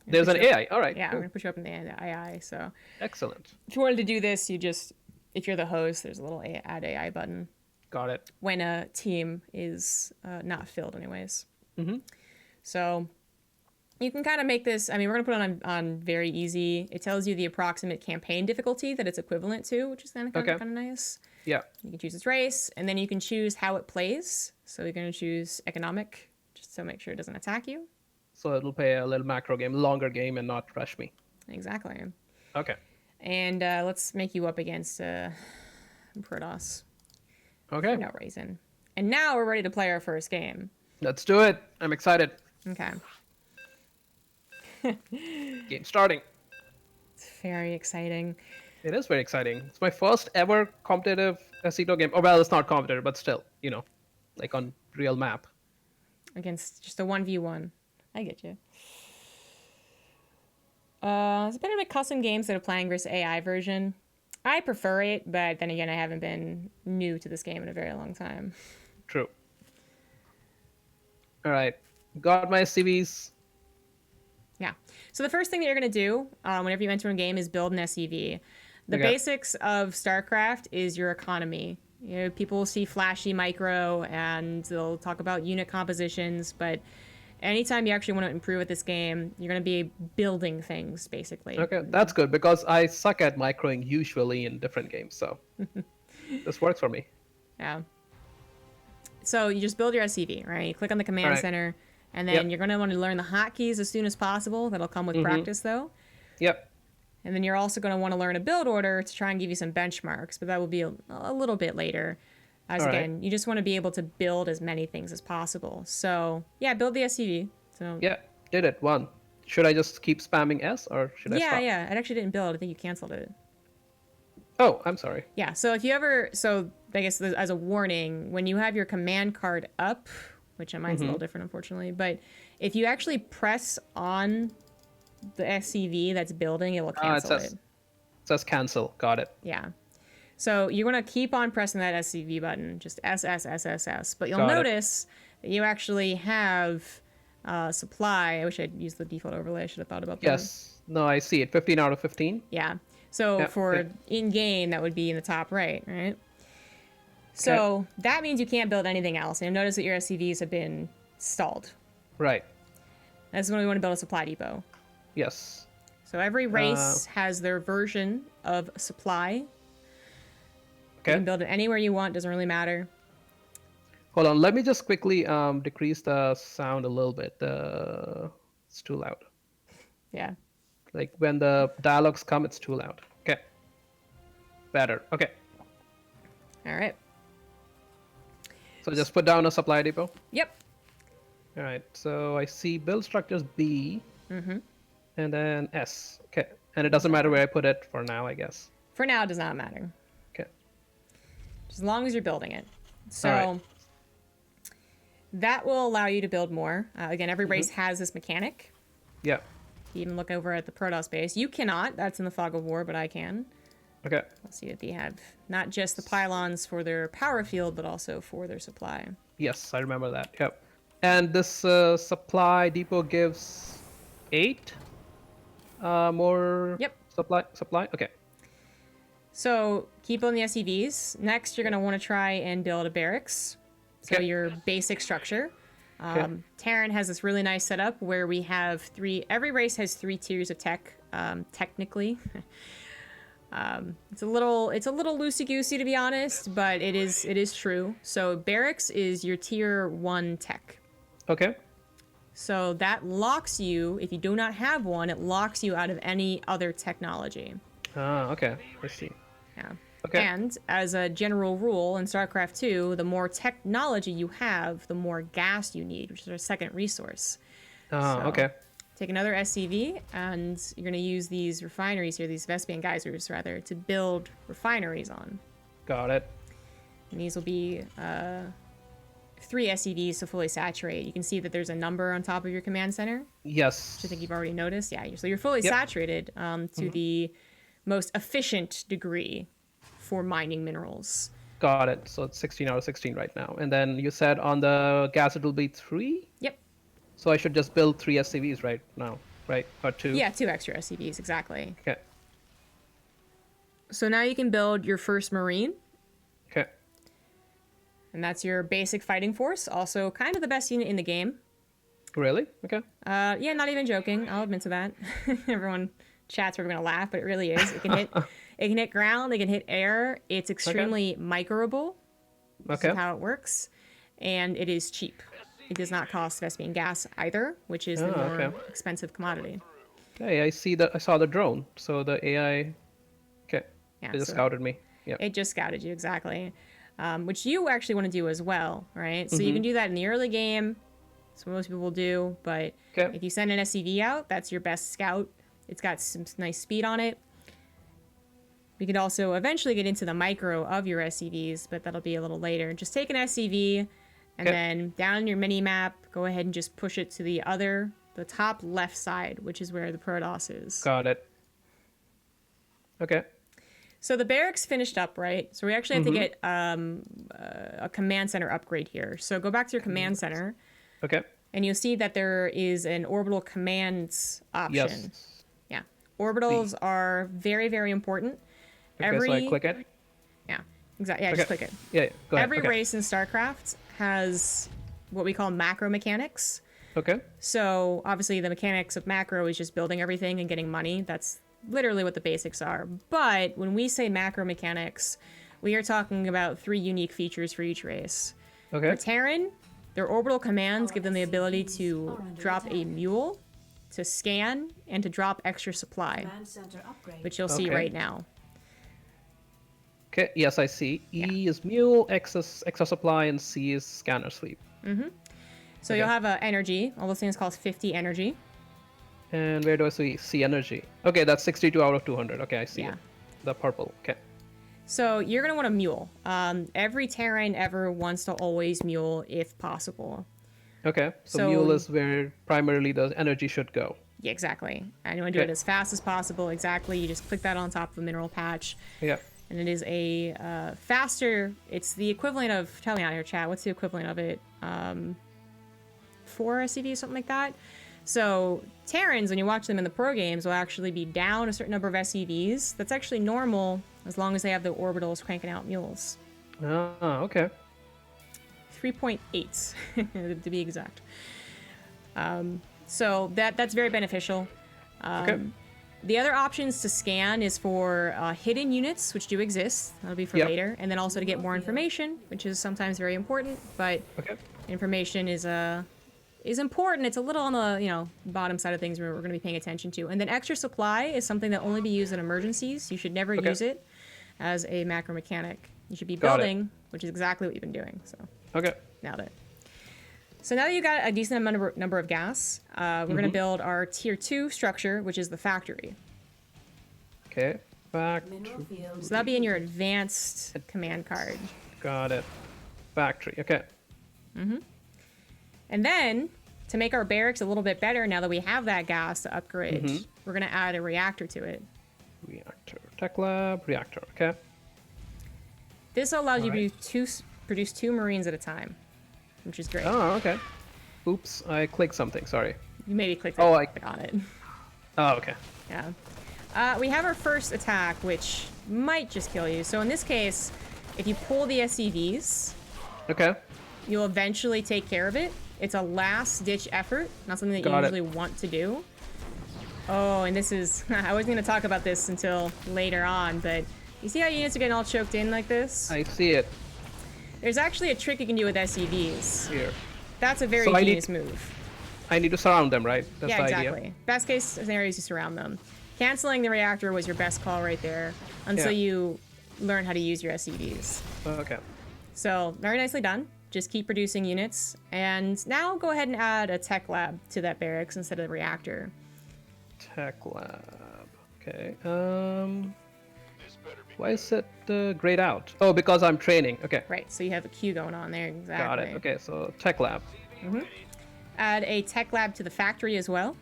AI. All right. Yeah, Cool. I'm going to put you up in the AI. So Excellent. if you wanted to do this, if you're the host, there's a little add AI button. Got it. When a team is not filled anyways. Mm-hmm. So you can kind of make this, we're going to put it on very easy. It tells you the approximate campaign difficulty that it's equivalent to, which is kind of nice. Yeah. You can choose its race, and then you can choose how it plays. So you're going to choose economic, just to make sure it doesn't attack you. So it'll play a little macro game, longer game, and not rush me. Exactly. Okay. And let's make you up against Protoss. Okay. No reason. And now we're ready to play our first game. Let's do it. I'm excited. Okay. Game starting. It's very exciting. It is very exciting. It's my first ever competitive Aceto game. Oh, well, it's not competitive, but still, like on real map. Against just a 1v1. I get you. It's better to make custom games that are playing versus AI version. I prefer it, but then again, I haven't been new to this game in a very long time. True. All right. Got my SCVs. Yeah. So the first thing that you're going to do whenever you enter a game is build an SCV. The basics of StarCraft is your economy. People will see flashy micro and they'll talk about unit compositions, but anytime you actually want to improve at this game, you're going to be building things, basically. Okay, that's good because I suck at microing usually in different games, so this works for me. Yeah. So you just build your SCV, right? You click on the command center, and then you're going to want to learn the hotkeys as soon as possible. That'll come with practice, though. Yep. And then you're also going to want to learn a build order to try and give you some benchmarks, but that will be a little bit later. As again, you just want to be able to build as many things as possible. So yeah, build the SCV. So yeah, did it. One. Should I just keep spamming S or should I stop? Yeah. It actually didn't build. I think you canceled it. Oh, I'm sorry. Yeah. So if you I guess as a warning, when you have your command card up, which mine's a little different, unfortunately, but if you actually press on the SCV that's building, it will cancel it. It says cancel. Got it. Yeah. So you're going to keep on pressing that SCV button, just S, S, S, S, S. But you'll notice that you actually have supply. I wish I'd used the default overlay. I should have thought about that. Yes. No, I see it. 15 out of 15. Yeah. So for in-game, that would be in the top right? So that means you can't build anything else. And you'll notice that your SCVs have been stalled. Right. That's when we want to build a supply depot. Yes. So every race has their version of supply. Okay. You can build it anywhere you want. Doesn't really matter. Hold on. Let me just quickly decrease the sound a little bit. It's too loud. Yeah. Like when the dialogues come, it's too loud. Okay. Better. Okay. All right. So just put down a supply depot. Yep. All right. So I see build structures B. And then S. Okay. And it doesn't matter where I put it for now, I guess. For now, it does not matter. Okay. Just as long as you're building it. So that will allow you to build more. Again, every race has this mechanic. Yeah. You even look over at the Protoss base. You cannot. That's in the Fog of War, but I can. Okay. Let's see that they have not just the pylons for their power field, but also for their supply. Yes, I remember that. Yep. And this supply depot gives 8 more supply. Okay. So keep on the SCVs. Next, you're going to want to try and build a barracks. So your basic structure. Terran has this really nice setup where we have every race has 3 tiers of tech, technically. It's a little loosey-goosey, to be honest, but it is true. So barracks is your tier 1 tech. Okay. So that locks you, if you do not have one, it locks you out of any other technology. Ah, okay. I see. Yeah. Okay. And as a general rule in StarCraft 2, the more technology you have, the more gas you need, which is our second resource. Ah, So, okay. take another SCV, and you're going to use these refineries here, these Vespian geysers, rather, to build refineries on. Got it. And these will be 3 SCVs to fully saturate. You can see that there's a number on top of your command center, Yes. which I think you've already noticed. Yeah, so you're fully Yep. saturated to the most efficient degree for mining minerals. Got it. So it's 16 out of 16 right now. And then you said on the gas it will be 3? Yep. So I should just build 3 SCVs right now, right? Or 2? Yeah, 2 extra SCVs, exactly. Okay. So now you can build your first Marine, Okay. and that's your basic fighting force. Also, kind of the best unit in the game. Really? Okay. Yeah, not even joking. I'll admit to that. Everyone chats we're gonna laugh, but it really is. It can hit ground, it can hit air. It's extremely microable. This is how it works. And it is cheap. It does not cost Vespian gas either, which is the more expensive commodity. Hey, I saw the drone. So the AI. Okay. Yeah, It just so scouted me. Yeah. it just scouted you, exactly. Which you actually want to do as well, right? So you can do that in the early game. That's what most people will do. But if you send an SCV out, that's your best scout. It's got some nice speed on it. We could also eventually get into the micro of your SCVs, but that'll be a little later. Just take an SCV, and then down in your mini map, go ahead and just push it to the top left side, which is where the Protoss is. Got it. Okay. So the barracks finished up, right? So we actually have to get a command center upgrade here. So go back to your command center. Okay. And you'll see that there is an orbital commands option. Yes. Yeah. Orbitals are very, very important. Okay, so I click it? Yeah, exactly. Yeah, just click it. Yeah, go ahead. Every race in StarCraft has what we call macro mechanics. Okay. So obviously the mechanics of macro is just building everything and getting money. That's literally what the basics are. But when we say macro mechanics, we are talking about 3 unique features for each race. Okay. For Terran, their orbital commands give them the ability to drop a mule, to scan, and to drop extra supply, which you'll see right now. Okay, yes, I see. E is mule, X is extra supply, and C is scanner sweep. So you'll have energy. All those things cost 50 energy. And where do I see energy? Okay, that's 62 out of 200. Okay, I see it. The purple. Okay. So you're going to want a mule. Every Terran ever wants to always mule if possible. Okay, so mule is where primarily the energy should go. Yeah, exactly. And you want to do it as fast as possible. Exactly. You just click that on top of a mineral patch. Yeah. And it is a faster, it's the equivalent of, tell me out here, chat, what's the equivalent of it? 4 SCV, something like that? So Terrans, when you watch them in the pro games, will actually be down a certain number of SCVs. That's actually normal as long as they have the orbitals cranking out mules. Ah, okay. 3.8 to be exact. So that's very beneficial. The other options to scan is for hidden units, which do exist. That'll be for later. And then also to get more information, which is sometimes very important. But information is important. It's a little on the bottom side of things where we're going to be paying attention to. And then extra supply is something that only be used in emergencies. You should never use it as a macro mechanic. You should be building, which is exactly what you've been doing. So nailed it. So now that you've got a decent number of gas, we're going to build our tier 2 structure, which is the factory. Okay, factory. So that'll be in your advanced command card. Got it. Factory, okay. And then, to make our barracks a little bit better, now that we have that gas to upgrade, we're going to add a reactor to it. Reactor. Tech lab, reactor, okay. This allows you to produce 2 Marines at a time, which is great. Oh, okay. Oops, I clicked something, sorry. You maybe clicked on it. Oh, okay. Yeah. We have our first attack, which might just kill you. So in this case, if you pull the SCVs, you'll eventually take care of it. It's a last-ditch effort, not something that you usually want to do. Oh, and this is... I wasn't going to talk about this until later on, but you see how units are getting all choked in like this? I see it. There's actually a trick you can do with SCVs. Here. That's a very genius move. I need to surround them, right? That's Yeah, the exactly. idea. Best case scenario is you surround them. Canceling the reactor was your best call right there until Yeah. you learn how to use your SCVs. Okay. So, very nicely done. Just keep producing units. And now go ahead and add a tech lab to that barracks instead of the reactor. Tech lab. Okay. Why is it grayed out? Oh, because I'm training. Okay. Right, so you have a queue going on there. Exactly. Got it. Okay, so tech lab. Add a tech lab to the factory as well.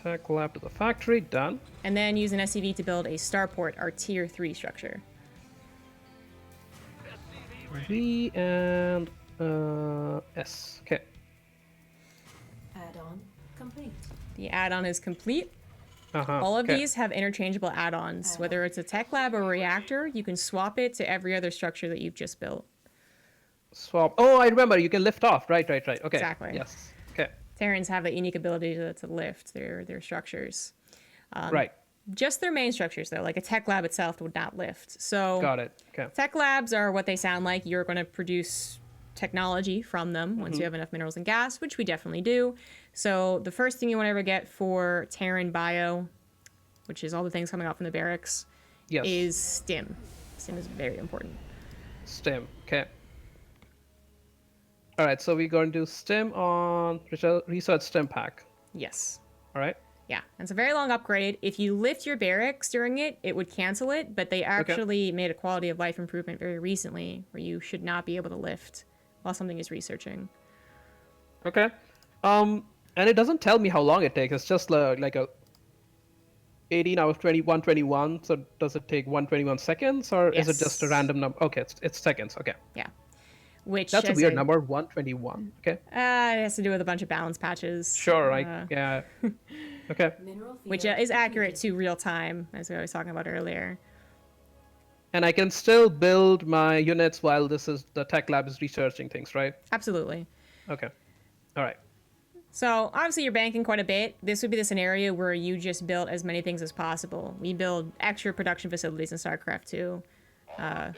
Tech lab to the factory. Done. And then use an SCV to build a starport, our tier 3 structure. V and S. Okay. Add-on complete. The add-on is complete. Uh-huh. All of okay. these have interchangeable add-ons. Whether it's a tech lab or a reactor, you can swap it to every other structure that you've just built. Swap. Oh, I remember. You can lift off. Right. Okay. Exactly. Yes. Okay. Terrans have that unique ability to lift their structures. Right. Just their main structures, though. Like a tech lab itself would not lift. So Got it. Okay. tech labs are what they sound like. You're going to produce technology from them once you have enough minerals and gas, which we definitely do. So the first thing you want to ever get for Terran Bio, which is all the things coming out from the barracks, Yes. is STIM. STIM is very important. STEM. Okay. All right. So we're going to do STEM on research STEM pack. Yes. All right. Yeah, and it's a very long upgrade. If you lift your barracks during it, it would cancel it, but they actually made a quality of life improvement very recently where you should not be able to lift while something is researching. Okay. And it doesn't tell me how long it takes. It's just like a 18 out of 121. So does it take 121 seconds, or is it just a Yes. random number? Okay, it's seconds. Okay. Yeah. Which That's a as weird number, 121. Okay. It has to do with a bunch of balance patches. Sure. Uh, Yeah. Okay. Mineral which field is accurate completed. to real time, as I was talking about earlier. And I can still build my units while the tech lab is researching things, right? Absolutely. Okay. All right. So obviously you're banking quite a bit. This would be the scenario where you just build as many things as possible. We build extra production facilities in StarCraft 2.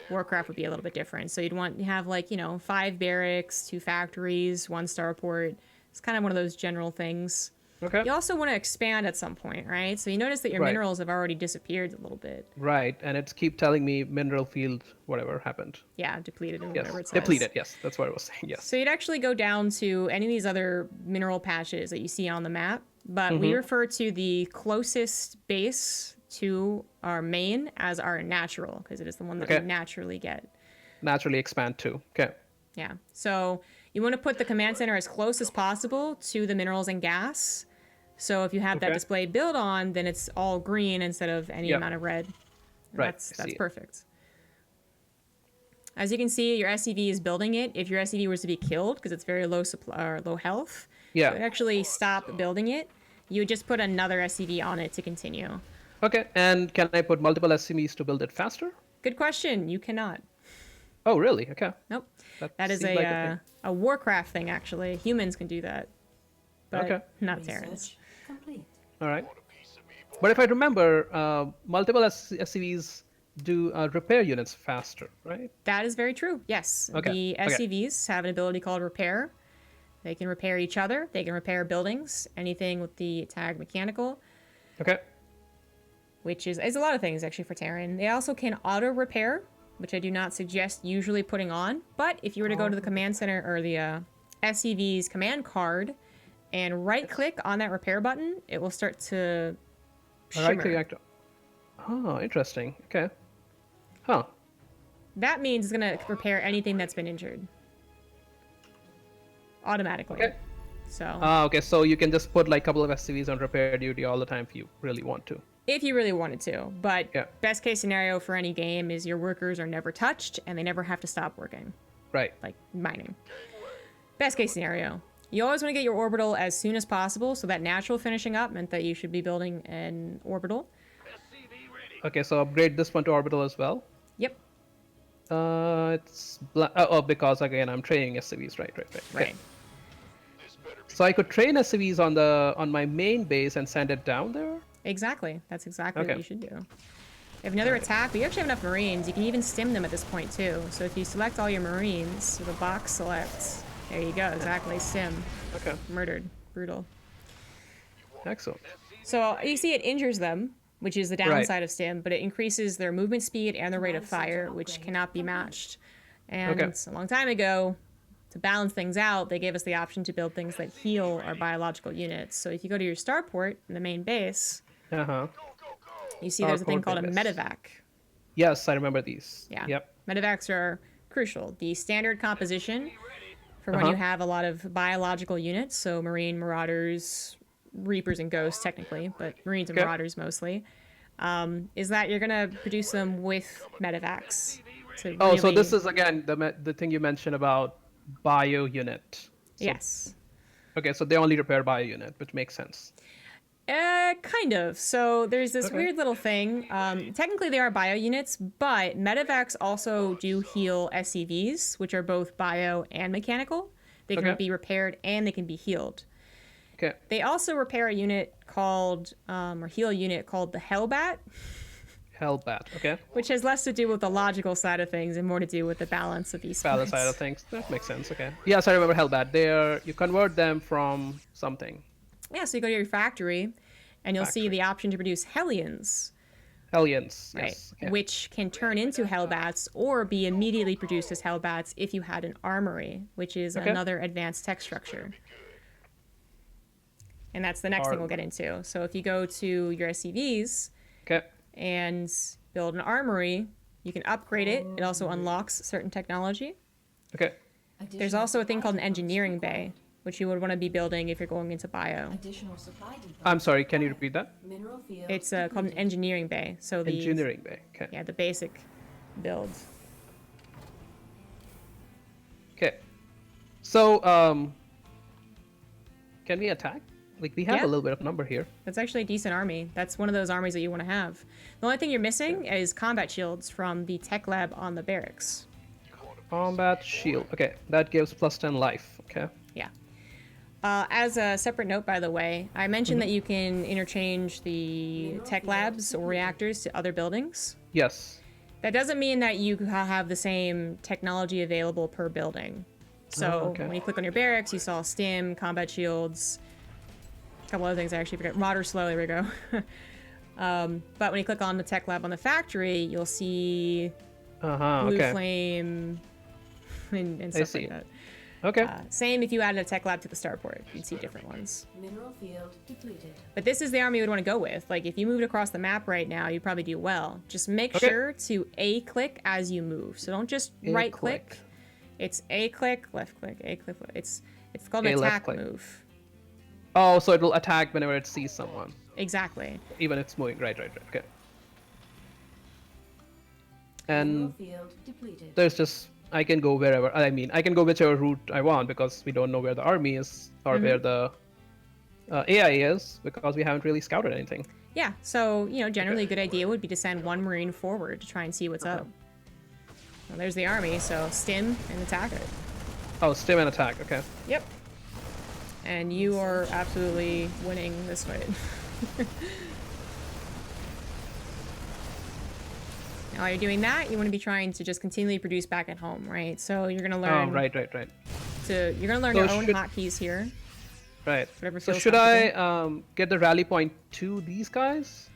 Warcraft would be a little bit different. So you'd want to have 5 barracks, 2 factories, 1 starport. It's kind of one of those general things. Okay. You also want to expand at some point, right? So you notice that your Right. minerals have already disappeared a little bit. Right. And it's keep telling me mineral field, whatever happened. Yeah, depleted or Yes. whatever it says. Depleted. Yes. That's what I was saying. Yes. So you'd actually go down to any of these other mineral patches that you see on the map, but we refer to the closest base to our main as our natural, because it is the one that we Okay. naturally get. Naturally expand too. Okay. Yeah. So you want to put the command center as close as possible to the minerals and gas. So if you have that Okay. display build on, then it's all green instead of any Yep. amount of red. And Right, That's I see it. perfect. As you can see, your SCV is building it. If your SCV was to be killed because it's very low supply or low health, Yeah. it would actually stop building it. You would just put another SCV on it to continue. Okay. And can I put multiple SCVs to build it faster? Good question. You cannot. Oh, really? Okay. Nope. That That is seems like a thing. a Warcraft thing, actually. Humans can do that, but Okay. not Terrans. Research complete. All right. But if I remember, multiple SCVs do repair units faster, right? That is very true. Yes. Okay, The okay. SCVs have an ability called repair. They can repair each other. They can repair buildings, anything with the tag mechanical, Okay. which is a lot of things actually for Terran. They also can auto repair, which I do not suggest usually putting on. But if you were to go to the command center or the SCV's command card and right click on that repair button, it will start to All right. shimmer. Correct. Oh, interesting. Okay. Huh. That means it's going to repair anything that's been injured automatically. Okay. So Okay. So you can just put like a couple of SCVs on repair duty all the time if you really want to. if you really wanted to, but Yeah. best case scenario for any game is your workers are never touched and they never have to stop working, Right. like mining. Best case scenario. You always want to get your orbital as soon as possible, so that natural finishing up meant that you should be building an orbital. Okay. So upgrade this one to orbital as well. Yep. It's because again I'm training SCVs. Right. Okay. Right. So I could train SCVs on my main base and send it down there. Exactly. That's exactly Okay. what you should do. If another attack, but you actually have enough Marines, you can even stim them at this point too. So if you select all your Marines, so the box selects, there you go, exactly, stim. Okay. Murdered. Brutal. Excellent. So you see it injures them, which is the Right. downside of stim, but it increases their movement speed and their rate of fire, which cannot be matched. And Okay. a long time ago, to balance things out, they gave us the option to build things that heal our biological units. So if you go to your starport in the main base, Uh-huh. you see there's a thing Starport called a base. medevac. Yes, I remember these. Yeah. Yep. Medevacs are crucial. The standard composition for when Uh-huh. you have a lot of biological units, so Marine, Marauders, Reapers, and Ghosts, technically, but Marines and Okay. Marauders mostly, is that you're going to produce them with medevacs. To Oh, so really- this is again the thing you mentioned about bio unit. So, Yes. Okay, so they only repair bio unit, which makes sense. Kind of. So there's this Okay. weird little thing. Technically, they are bio units, but medevacs also do heal SCVs, which are both bio and mechanical. They can Okay. be repaired and they can be healed. Okay. They also repair a unit called, or heal a unit called the Hellbat, Hellbat. Okay. which has less to do with the logical side of things and more to do with the balance of esports. Balance side of things. That makes sense. Okay. Yes, I remember Hellbat. You convert them from something. Yeah, so you go to your factory, and you'll see Factory. the option to produce Hellions, Hellions. right? Yes. Okay. Which can turn into Hellbats or be immediately produced as Hellbats if you had an armory, which is Okay. another advanced tech structure. And that's the next thing we'll get into. So if you go to your SCVs Okay. and build an armory, you can upgrade it. It also unlocks certain technology. Okay. There's also a thing called an engineering bay, which you would want to be building if you're going into bio. Additional supply depot. I'm sorry. Can you repeat that? Mineral field. It's called an engineering bay. So the Engineering bay. Okay. yeah, the basic build. Okay. So, can we attack? Like, we have Yeah. a little bit of number here. That's actually a decent army. That's one of those armies that you want to have. The only thing you're missing is combat shields from the tech lab on the barracks. Combat shield. Okay, that gives plus 10 life. Okay. Yeah. As a separate note, by the way, I mentioned that you can interchange the tech labs or reactors to other buildings. Yes. That doesn't mean that you have the same technology available per building. So okay. when you click on your barracks, you saw stim, combat shields, a couple other things I actually forgot. Modder slow, there we go. But when you click on the tech lab on the factory, you'll see blue Okay. flame and stuff see. like that. Okay. Same if you added a tech lab to the starport, you'd see different ones. Mineral field depleted. But this is the army you would want to go with. Like, if you moved across the map right now, you'd probably do well. Just make Okay. sure to A-click as you move. So don't just A-click. right-click. It's A-click, left-click, A-click. It's called A an left attack click. move. Oh, so it will attack whenever it sees someone, Exactly. even if it's moving. Right. Okay. Mineral And field depleted. there's just I can go wherever. I mean, I can go whichever route I want because we don't know where the army is or where the AI is because we haven't really scouted anything. Yeah, so, generally a good idea would be to send one Marine forward to try and see what's up. Well, there's the army, so stim and attack it. Oh, stim and attack. Okay. Yep. And you are absolutely winning this fight. Now, while you're doing that, you want to be trying to just continually produce back at home, right? So you're gonna learn Oh, right. you're gonna learn So your own should- hotkeys here. Right. Whatever So feels should I get the rally point to these guys?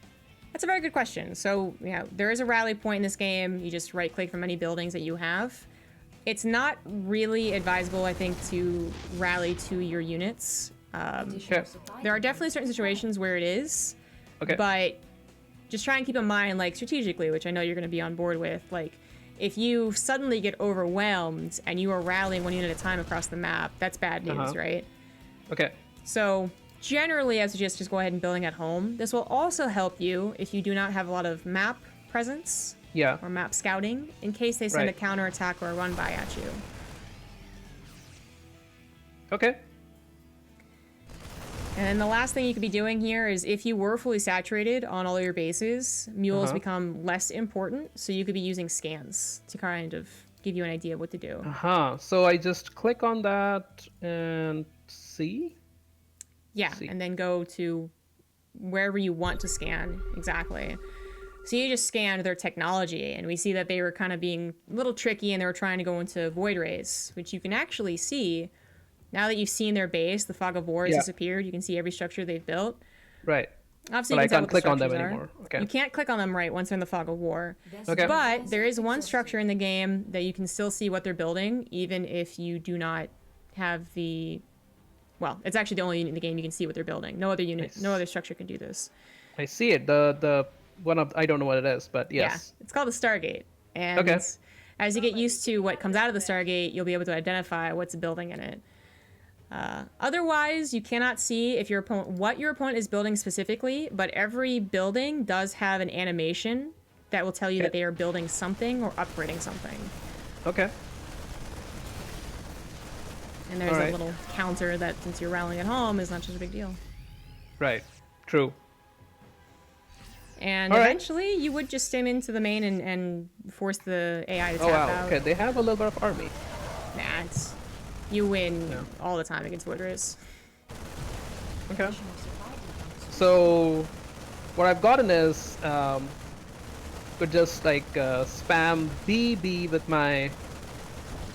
That's a very good question. So, there is a rally point in this game. You just right-click from any buildings that you have. It's not really advisable, I think, to rally to your units. Additional Okay. supply There are depot. definitely certain situations where it is, Okay. but just try and keep in mind, like, strategically, which I know you're going to be on board with, like, if you suddenly get overwhelmed and you are rallying one unit at a time across the map, that's bad news, right? Okay. So generally, I suggest just go ahead and building at home. This will also help you if you do not have a lot of map presence Yeah. or map scouting in case they send Right. a counterattack or a run by at you. Okay. And then the last thing you could be doing here is if you were fully saturated on all your bases, mules become less important, so you could be using scans to kind of give you an idea of what to do. So I just click on that and see. Yeah, see. and then go to wherever you want to scan, exactly. So you just scanned their technology, and we see that they were kind of being a little tricky, and they were trying to go into void rays, which you can actually see Now that you've seen their base, the fog of war has Yeah. disappeared. You can see every structure they've built. Right. Obviously, But you I can tell can't what the click on them structures are. anymore. Okay. You can't click on them right once they're in the fog of war. Okay. But there is one structure in the game that you can still see what they're building, even if you do not have the... Well, it's actually the only unit in the game you can see what they're building. No other unit, no other structure can do this. I see it. The one of I don't know what it is, but yes. Yeah, it's called the Stargate. And Okay. as you get used to what comes out of the Stargate, you'll be able to identify what's building in it. Otherwise, you cannot see if what your opponent is building specifically, but every building does have an animation that will tell you that they are building something or upgrading something. Okay. And there's a little counter that, since you're rallying at home, is not such a big deal. Right. True. And eventually, you would just stim into the main and force the AI to tap out. Okay. They have a little bit of army. Nah, you win all the time against Woodris. Okay. So, what I've gotten is could just like spam BB with my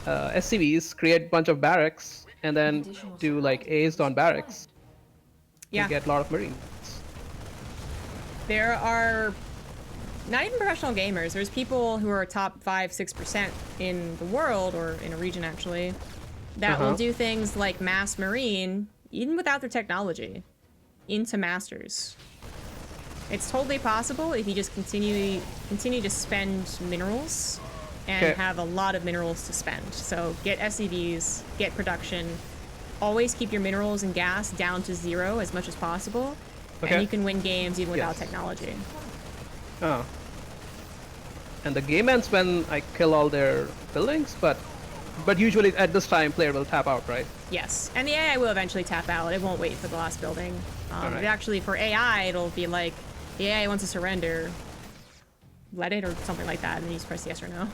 SCVs, create a bunch of barracks, and then do like A's on barracks. Yeah. To get a lot of Marines. There are not even professional gamers. There's people who are top 5-6% in the world, or in a region actually, that will do things like mass Marine, even without their technology, into masters. It's totally possible if you just continue to spend minerals and have a lot of minerals to spend. So get SCVs, get production, always keep your minerals and gas down to 0 as much as possible, and you can win games even without technology. Oh. And the game ends when I kill all their buildings, but usually at this time player will tap out, right? Yes, and the AI will eventually tap out. It won't wait for the last building. It actually, for AI, it'll be like, the AI wants to surrender, let it, or something like that, and then you just press yes or no.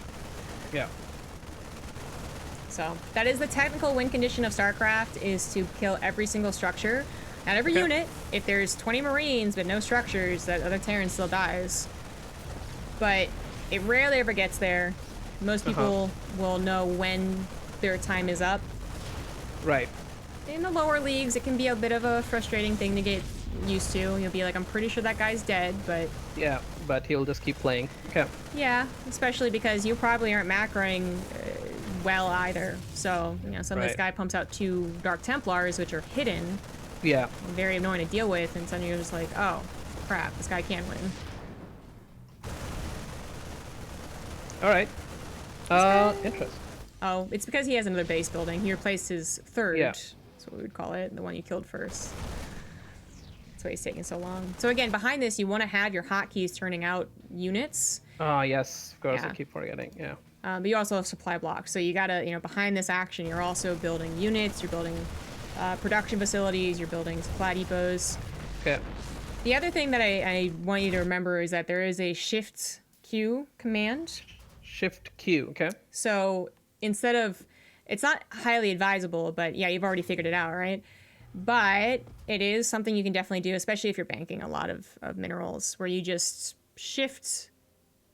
Yeah. So that is the technical win condition of StarCraft, is to kill every single structure. Not every unit. If there's 20 Marines but no structures, that other Terran still dies. But it rarely ever gets there. Most people will know when their time is up. Right. In the lower leagues, it can be a bit of a frustrating thing to get used to. You'll be like, I'm pretty sure that guy's dead, but... Yeah, but he'll just keep playing. Okay. Yeah, especially because you probably aren't macroing well either. So, you know, suddenly this guy pumps out 2 Dark Templars, which are hidden. Yeah. Very annoying to deal with, and suddenly you're just like, oh, crap, this guy can win. Alright. Interesting. Oh, it's because he has another base building. He replaced his 3rd. Yeah. That's what we would call it, the one you killed first. That's why he's taking so long. So again, behind this, you want to have your hotkeys turning out units. Ah, yes. Of course, I keep forgetting. Yeah. But you also have supply blocks. So you gotta, you know, behind this action, you're also building units, you're building production facilities, you're building supply depots. Okay. The other thing that I want you to remember is that there is a Shift Q command. Shift Q, okay. So instead of, it's not highly advisable, but yeah, you've already figured it out, right? But it is something you can definitely do, especially if you're banking a lot of minerals, where you just shift.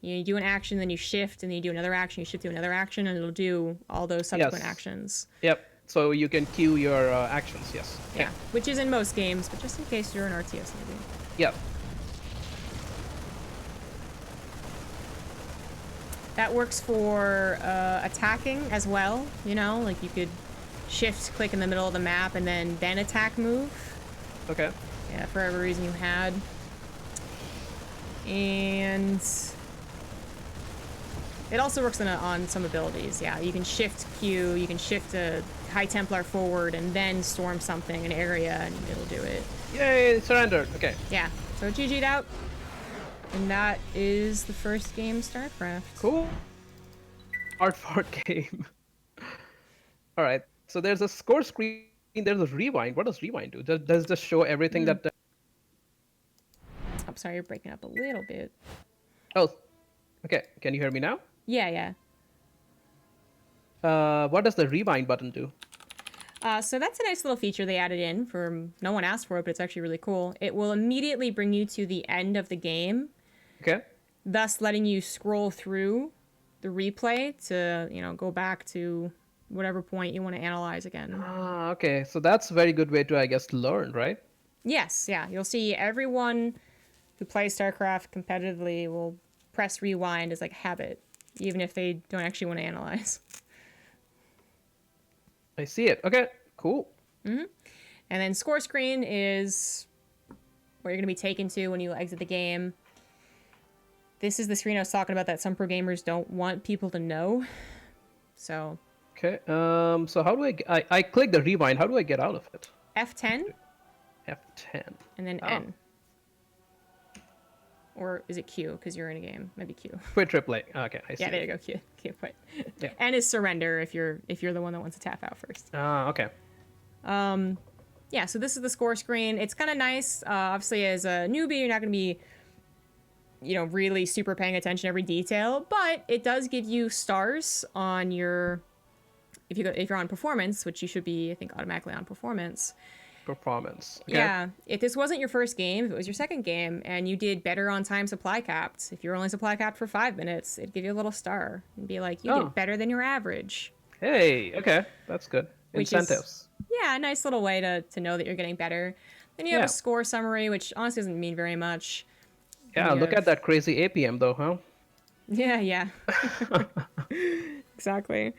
You do an action, then you shift, and then you do another action, you shift to another action, and it'll do all those subsequent actions. Yep. So you can queue your actions, yes. Yeah, which is in most games, but just in case you're an RTS maybe. Yep. That works for attacking as well, you know? Like you could shift, click in the middle of the map, and then attack move. Okay. Yeah, for every reason you had. And it also works on some abilities. Yeah, you can shift Q, you can shift a High Templar forward and then storm something, an area, and it'll do it. Yay, surrendered. Okay. Yeah, so GG'd out. And that is the first game, StarCraft. Cool. Hard fought game. All right. So there's a score screen. There's a rewind. What does rewind do? Does this show everything that? I'm sorry, you're breaking up a little bit. Oh, okay. Can you hear me now? Yeah. What does the rewind button do? So that's a nice little feature they added in. No one asked for it, but it's actually really cool. It will immediately bring you to the end of the game. Okay. Thus letting you scroll through the replay to, you know, go back to whatever point you want to analyze again. Ah, okay. So that's a very good way to, I guess, learn, right? Yes, yeah. You'll see everyone who plays StarCraft competitively will press rewind as like a habit, even if they don't actually want to analyze. I see it. Okay, cool. And then score screen is where you're going to be taken to when you exit the game. This is the screen I was talking about that some pro gamers don't want people to know. So Okay. So how do I click the rewind? How do I get out of it? F10 F10. and then Oh. N. Or is it Q? Because you're in a game. Maybe Q. Quit AAA. Okay, I see. Yeah, there you go. Q. Q. Quit. Yeah. N is surrender if you're the one that wants to tap out first. Ah, okay. Yeah, so this is the score screen. It's kind of nice. Obviously, as a newbie, you're not going to be, really super paying attention to every detail, but it does give you stars on your, if you're on performance, which you should be, I think, automatically on performance. Performance. Okay. Yeah, if this wasn't your first game, if it was your second game, and you did better on time supply capped, if you're only supply capped for 5 minutes, it'd give you a little star and be like, you did better than your average. Hey, okay, that's good. Which Incentives. Yeah, a nice little way to know that you're getting better. Then you have Yeah. a score summary, which honestly doesn't mean very much. Yeah, look at that crazy APM though, huh? Yeah. Exactly.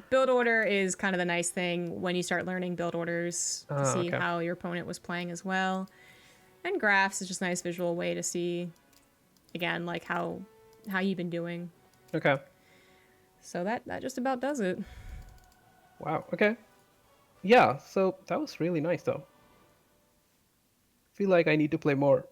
Build order is kind of the nice thing when you start learning build orders to see okay. how your opponent was playing as well. And graphs is just a nice visual way to see, again, like how you've been doing. Okay. So that just about does it. Wow. Okay. Yeah. So that was really nice, though. Feel like I need to play more.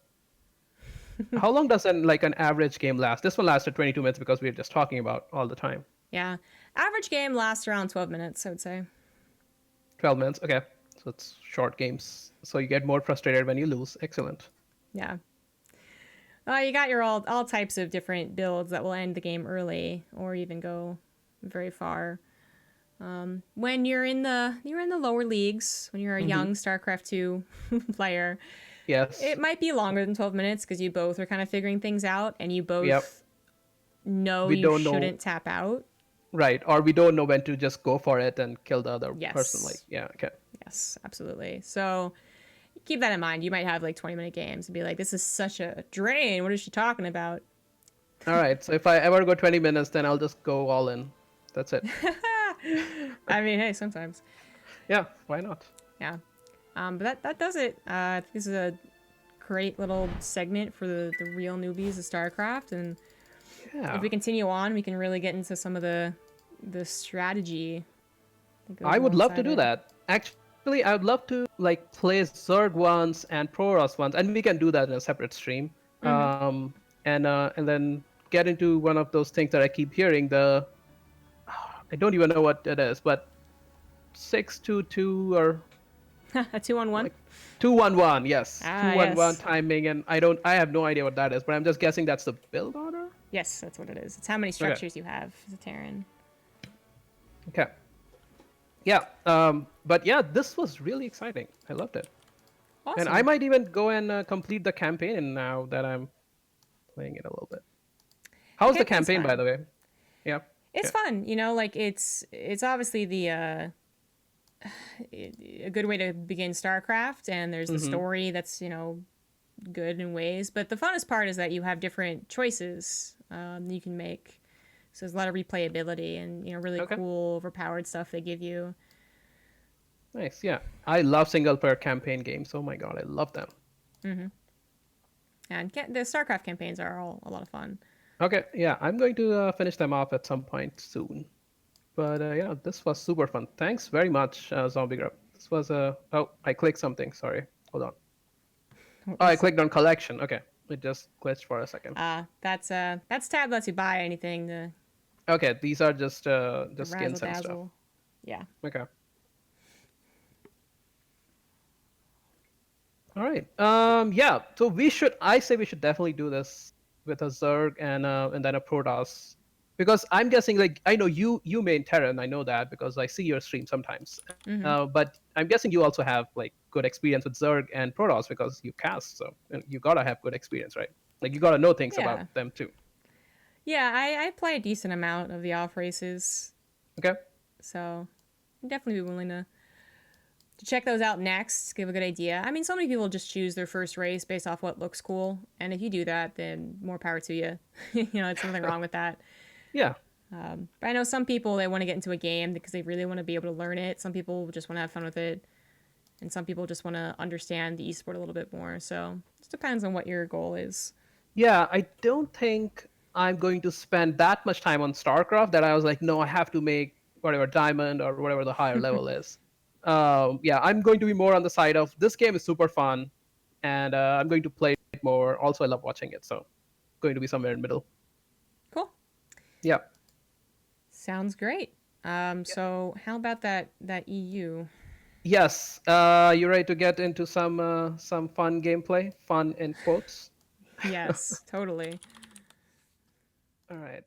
How long does an average game last? This one lasted 22 minutes because we were just talking about all the time. Yeah. Average game lasts around 12 minutes, I would say. 12 minutes. Okay. So it's short games. So you get more frustrated when you lose. Excellent. Yeah. You got your all types of different builds that will end the game early or even go very far. When you're in the lower leagues, when you're a young StarCraft 2 player, Yes. it might be longer than 12 minutes because you both are kind of figuring things out and you both know We you don't know- shouldn't tap out. Right. Or we don't know when to just go for it and kill the other Yes. person. Yeah. Okay. Yes, absolutely. So keep that in mind. You might have 20-minute games and be like, this is such a drain. What is she talking about? All right. So if I ever go 20 minutes, then I'll just go all in. That's it. I mean, hey, sometimes. Yeah. Why not? Yeah. But that does it. I think this is a great little segment for the real newbies of StarCraft. And Yeah. if we continue on, we can really get into some of the strategy. that goes I would love to alongside do it. that. Actually, I would love to play Zerg ones and Protoss ones, and we can do that in a separate stream. And then get into one of those things that I keep hearing. I don't even know what it is, but 622 or A 2-on-1? 211. Yes, Ah, 211 yes. timing, and I have no idea what that is, but I'm just guessing that's the build order. Yes, that's what it is. It's how many structures you have as a Terran. Okay. Yeah. But yeah, this was really exciting. I loved it. Awesome. And I might even go and complete the campaign now that I'm playing it a little bit. How's the Campaign's campaign, by fun. the way? Yeah. It's fun, it's obviously the a good way to begin StarCraft, and there's the story that's good in ways. But the funnest part is that you have different choices you can make. So there's a lot of replayability and really cool, overpowered stuff they give you. Nice. Yeah. I love single player campaign games. Oh my god, I love them. And the StarCraft campaigns are all a lot of fun. Okay. Yeah, I'm going to finish them off at some point soon. But yeah, this was super fun. Thanks very much, ZombieGrub. This was oh, I clicked something. Sorry. Hold on. Oh, I clicked on collection. Okay. It just glitched for a second. That's tab lets you buy anything. Okay, these are just skins and stuff. Razzle-dazzle. Yeah. Okay. All right. Yeah. So I say we should definitely do this with a Zerg and then a Protoss, because I'm guessing I know you main Terran. I know that because I see your stream sometimes. But I'm guessing you also have good experience with Zerg and Protoss because you cast. So you gotta have good experience, right? You gotta know things Yeah. about them too. Yeah, I play a decent amount of the off races. Okay. So I'd definitely be willing to check those out next. Give a good idea. I mean, so many people just choose their first race based off what looks cool, and if you do that, then more power to you. It's nothing wrong with that. Yeah. But I know some people, they want to get into a game because they really want to be able to learn it. Some people just want to have fun with it, and some people just want to understand the esport a little bit more. So it just depends on what your goal is. Yeah, I don't think I'm going to spend that much time on StarCraft that I was like, no, I have to make whatever diamond or whatever the higher level is. Yeah, I'm going to be more on the side of this game is super fun, and I'm going to play it more. Also, I love watching it, so going to be somewhere in the middle. Cool. Yeah. Sounds great. So how about that EU? Yes, you're ready to get into some fun gameplay, fun in quotes. Yes, totally. All right.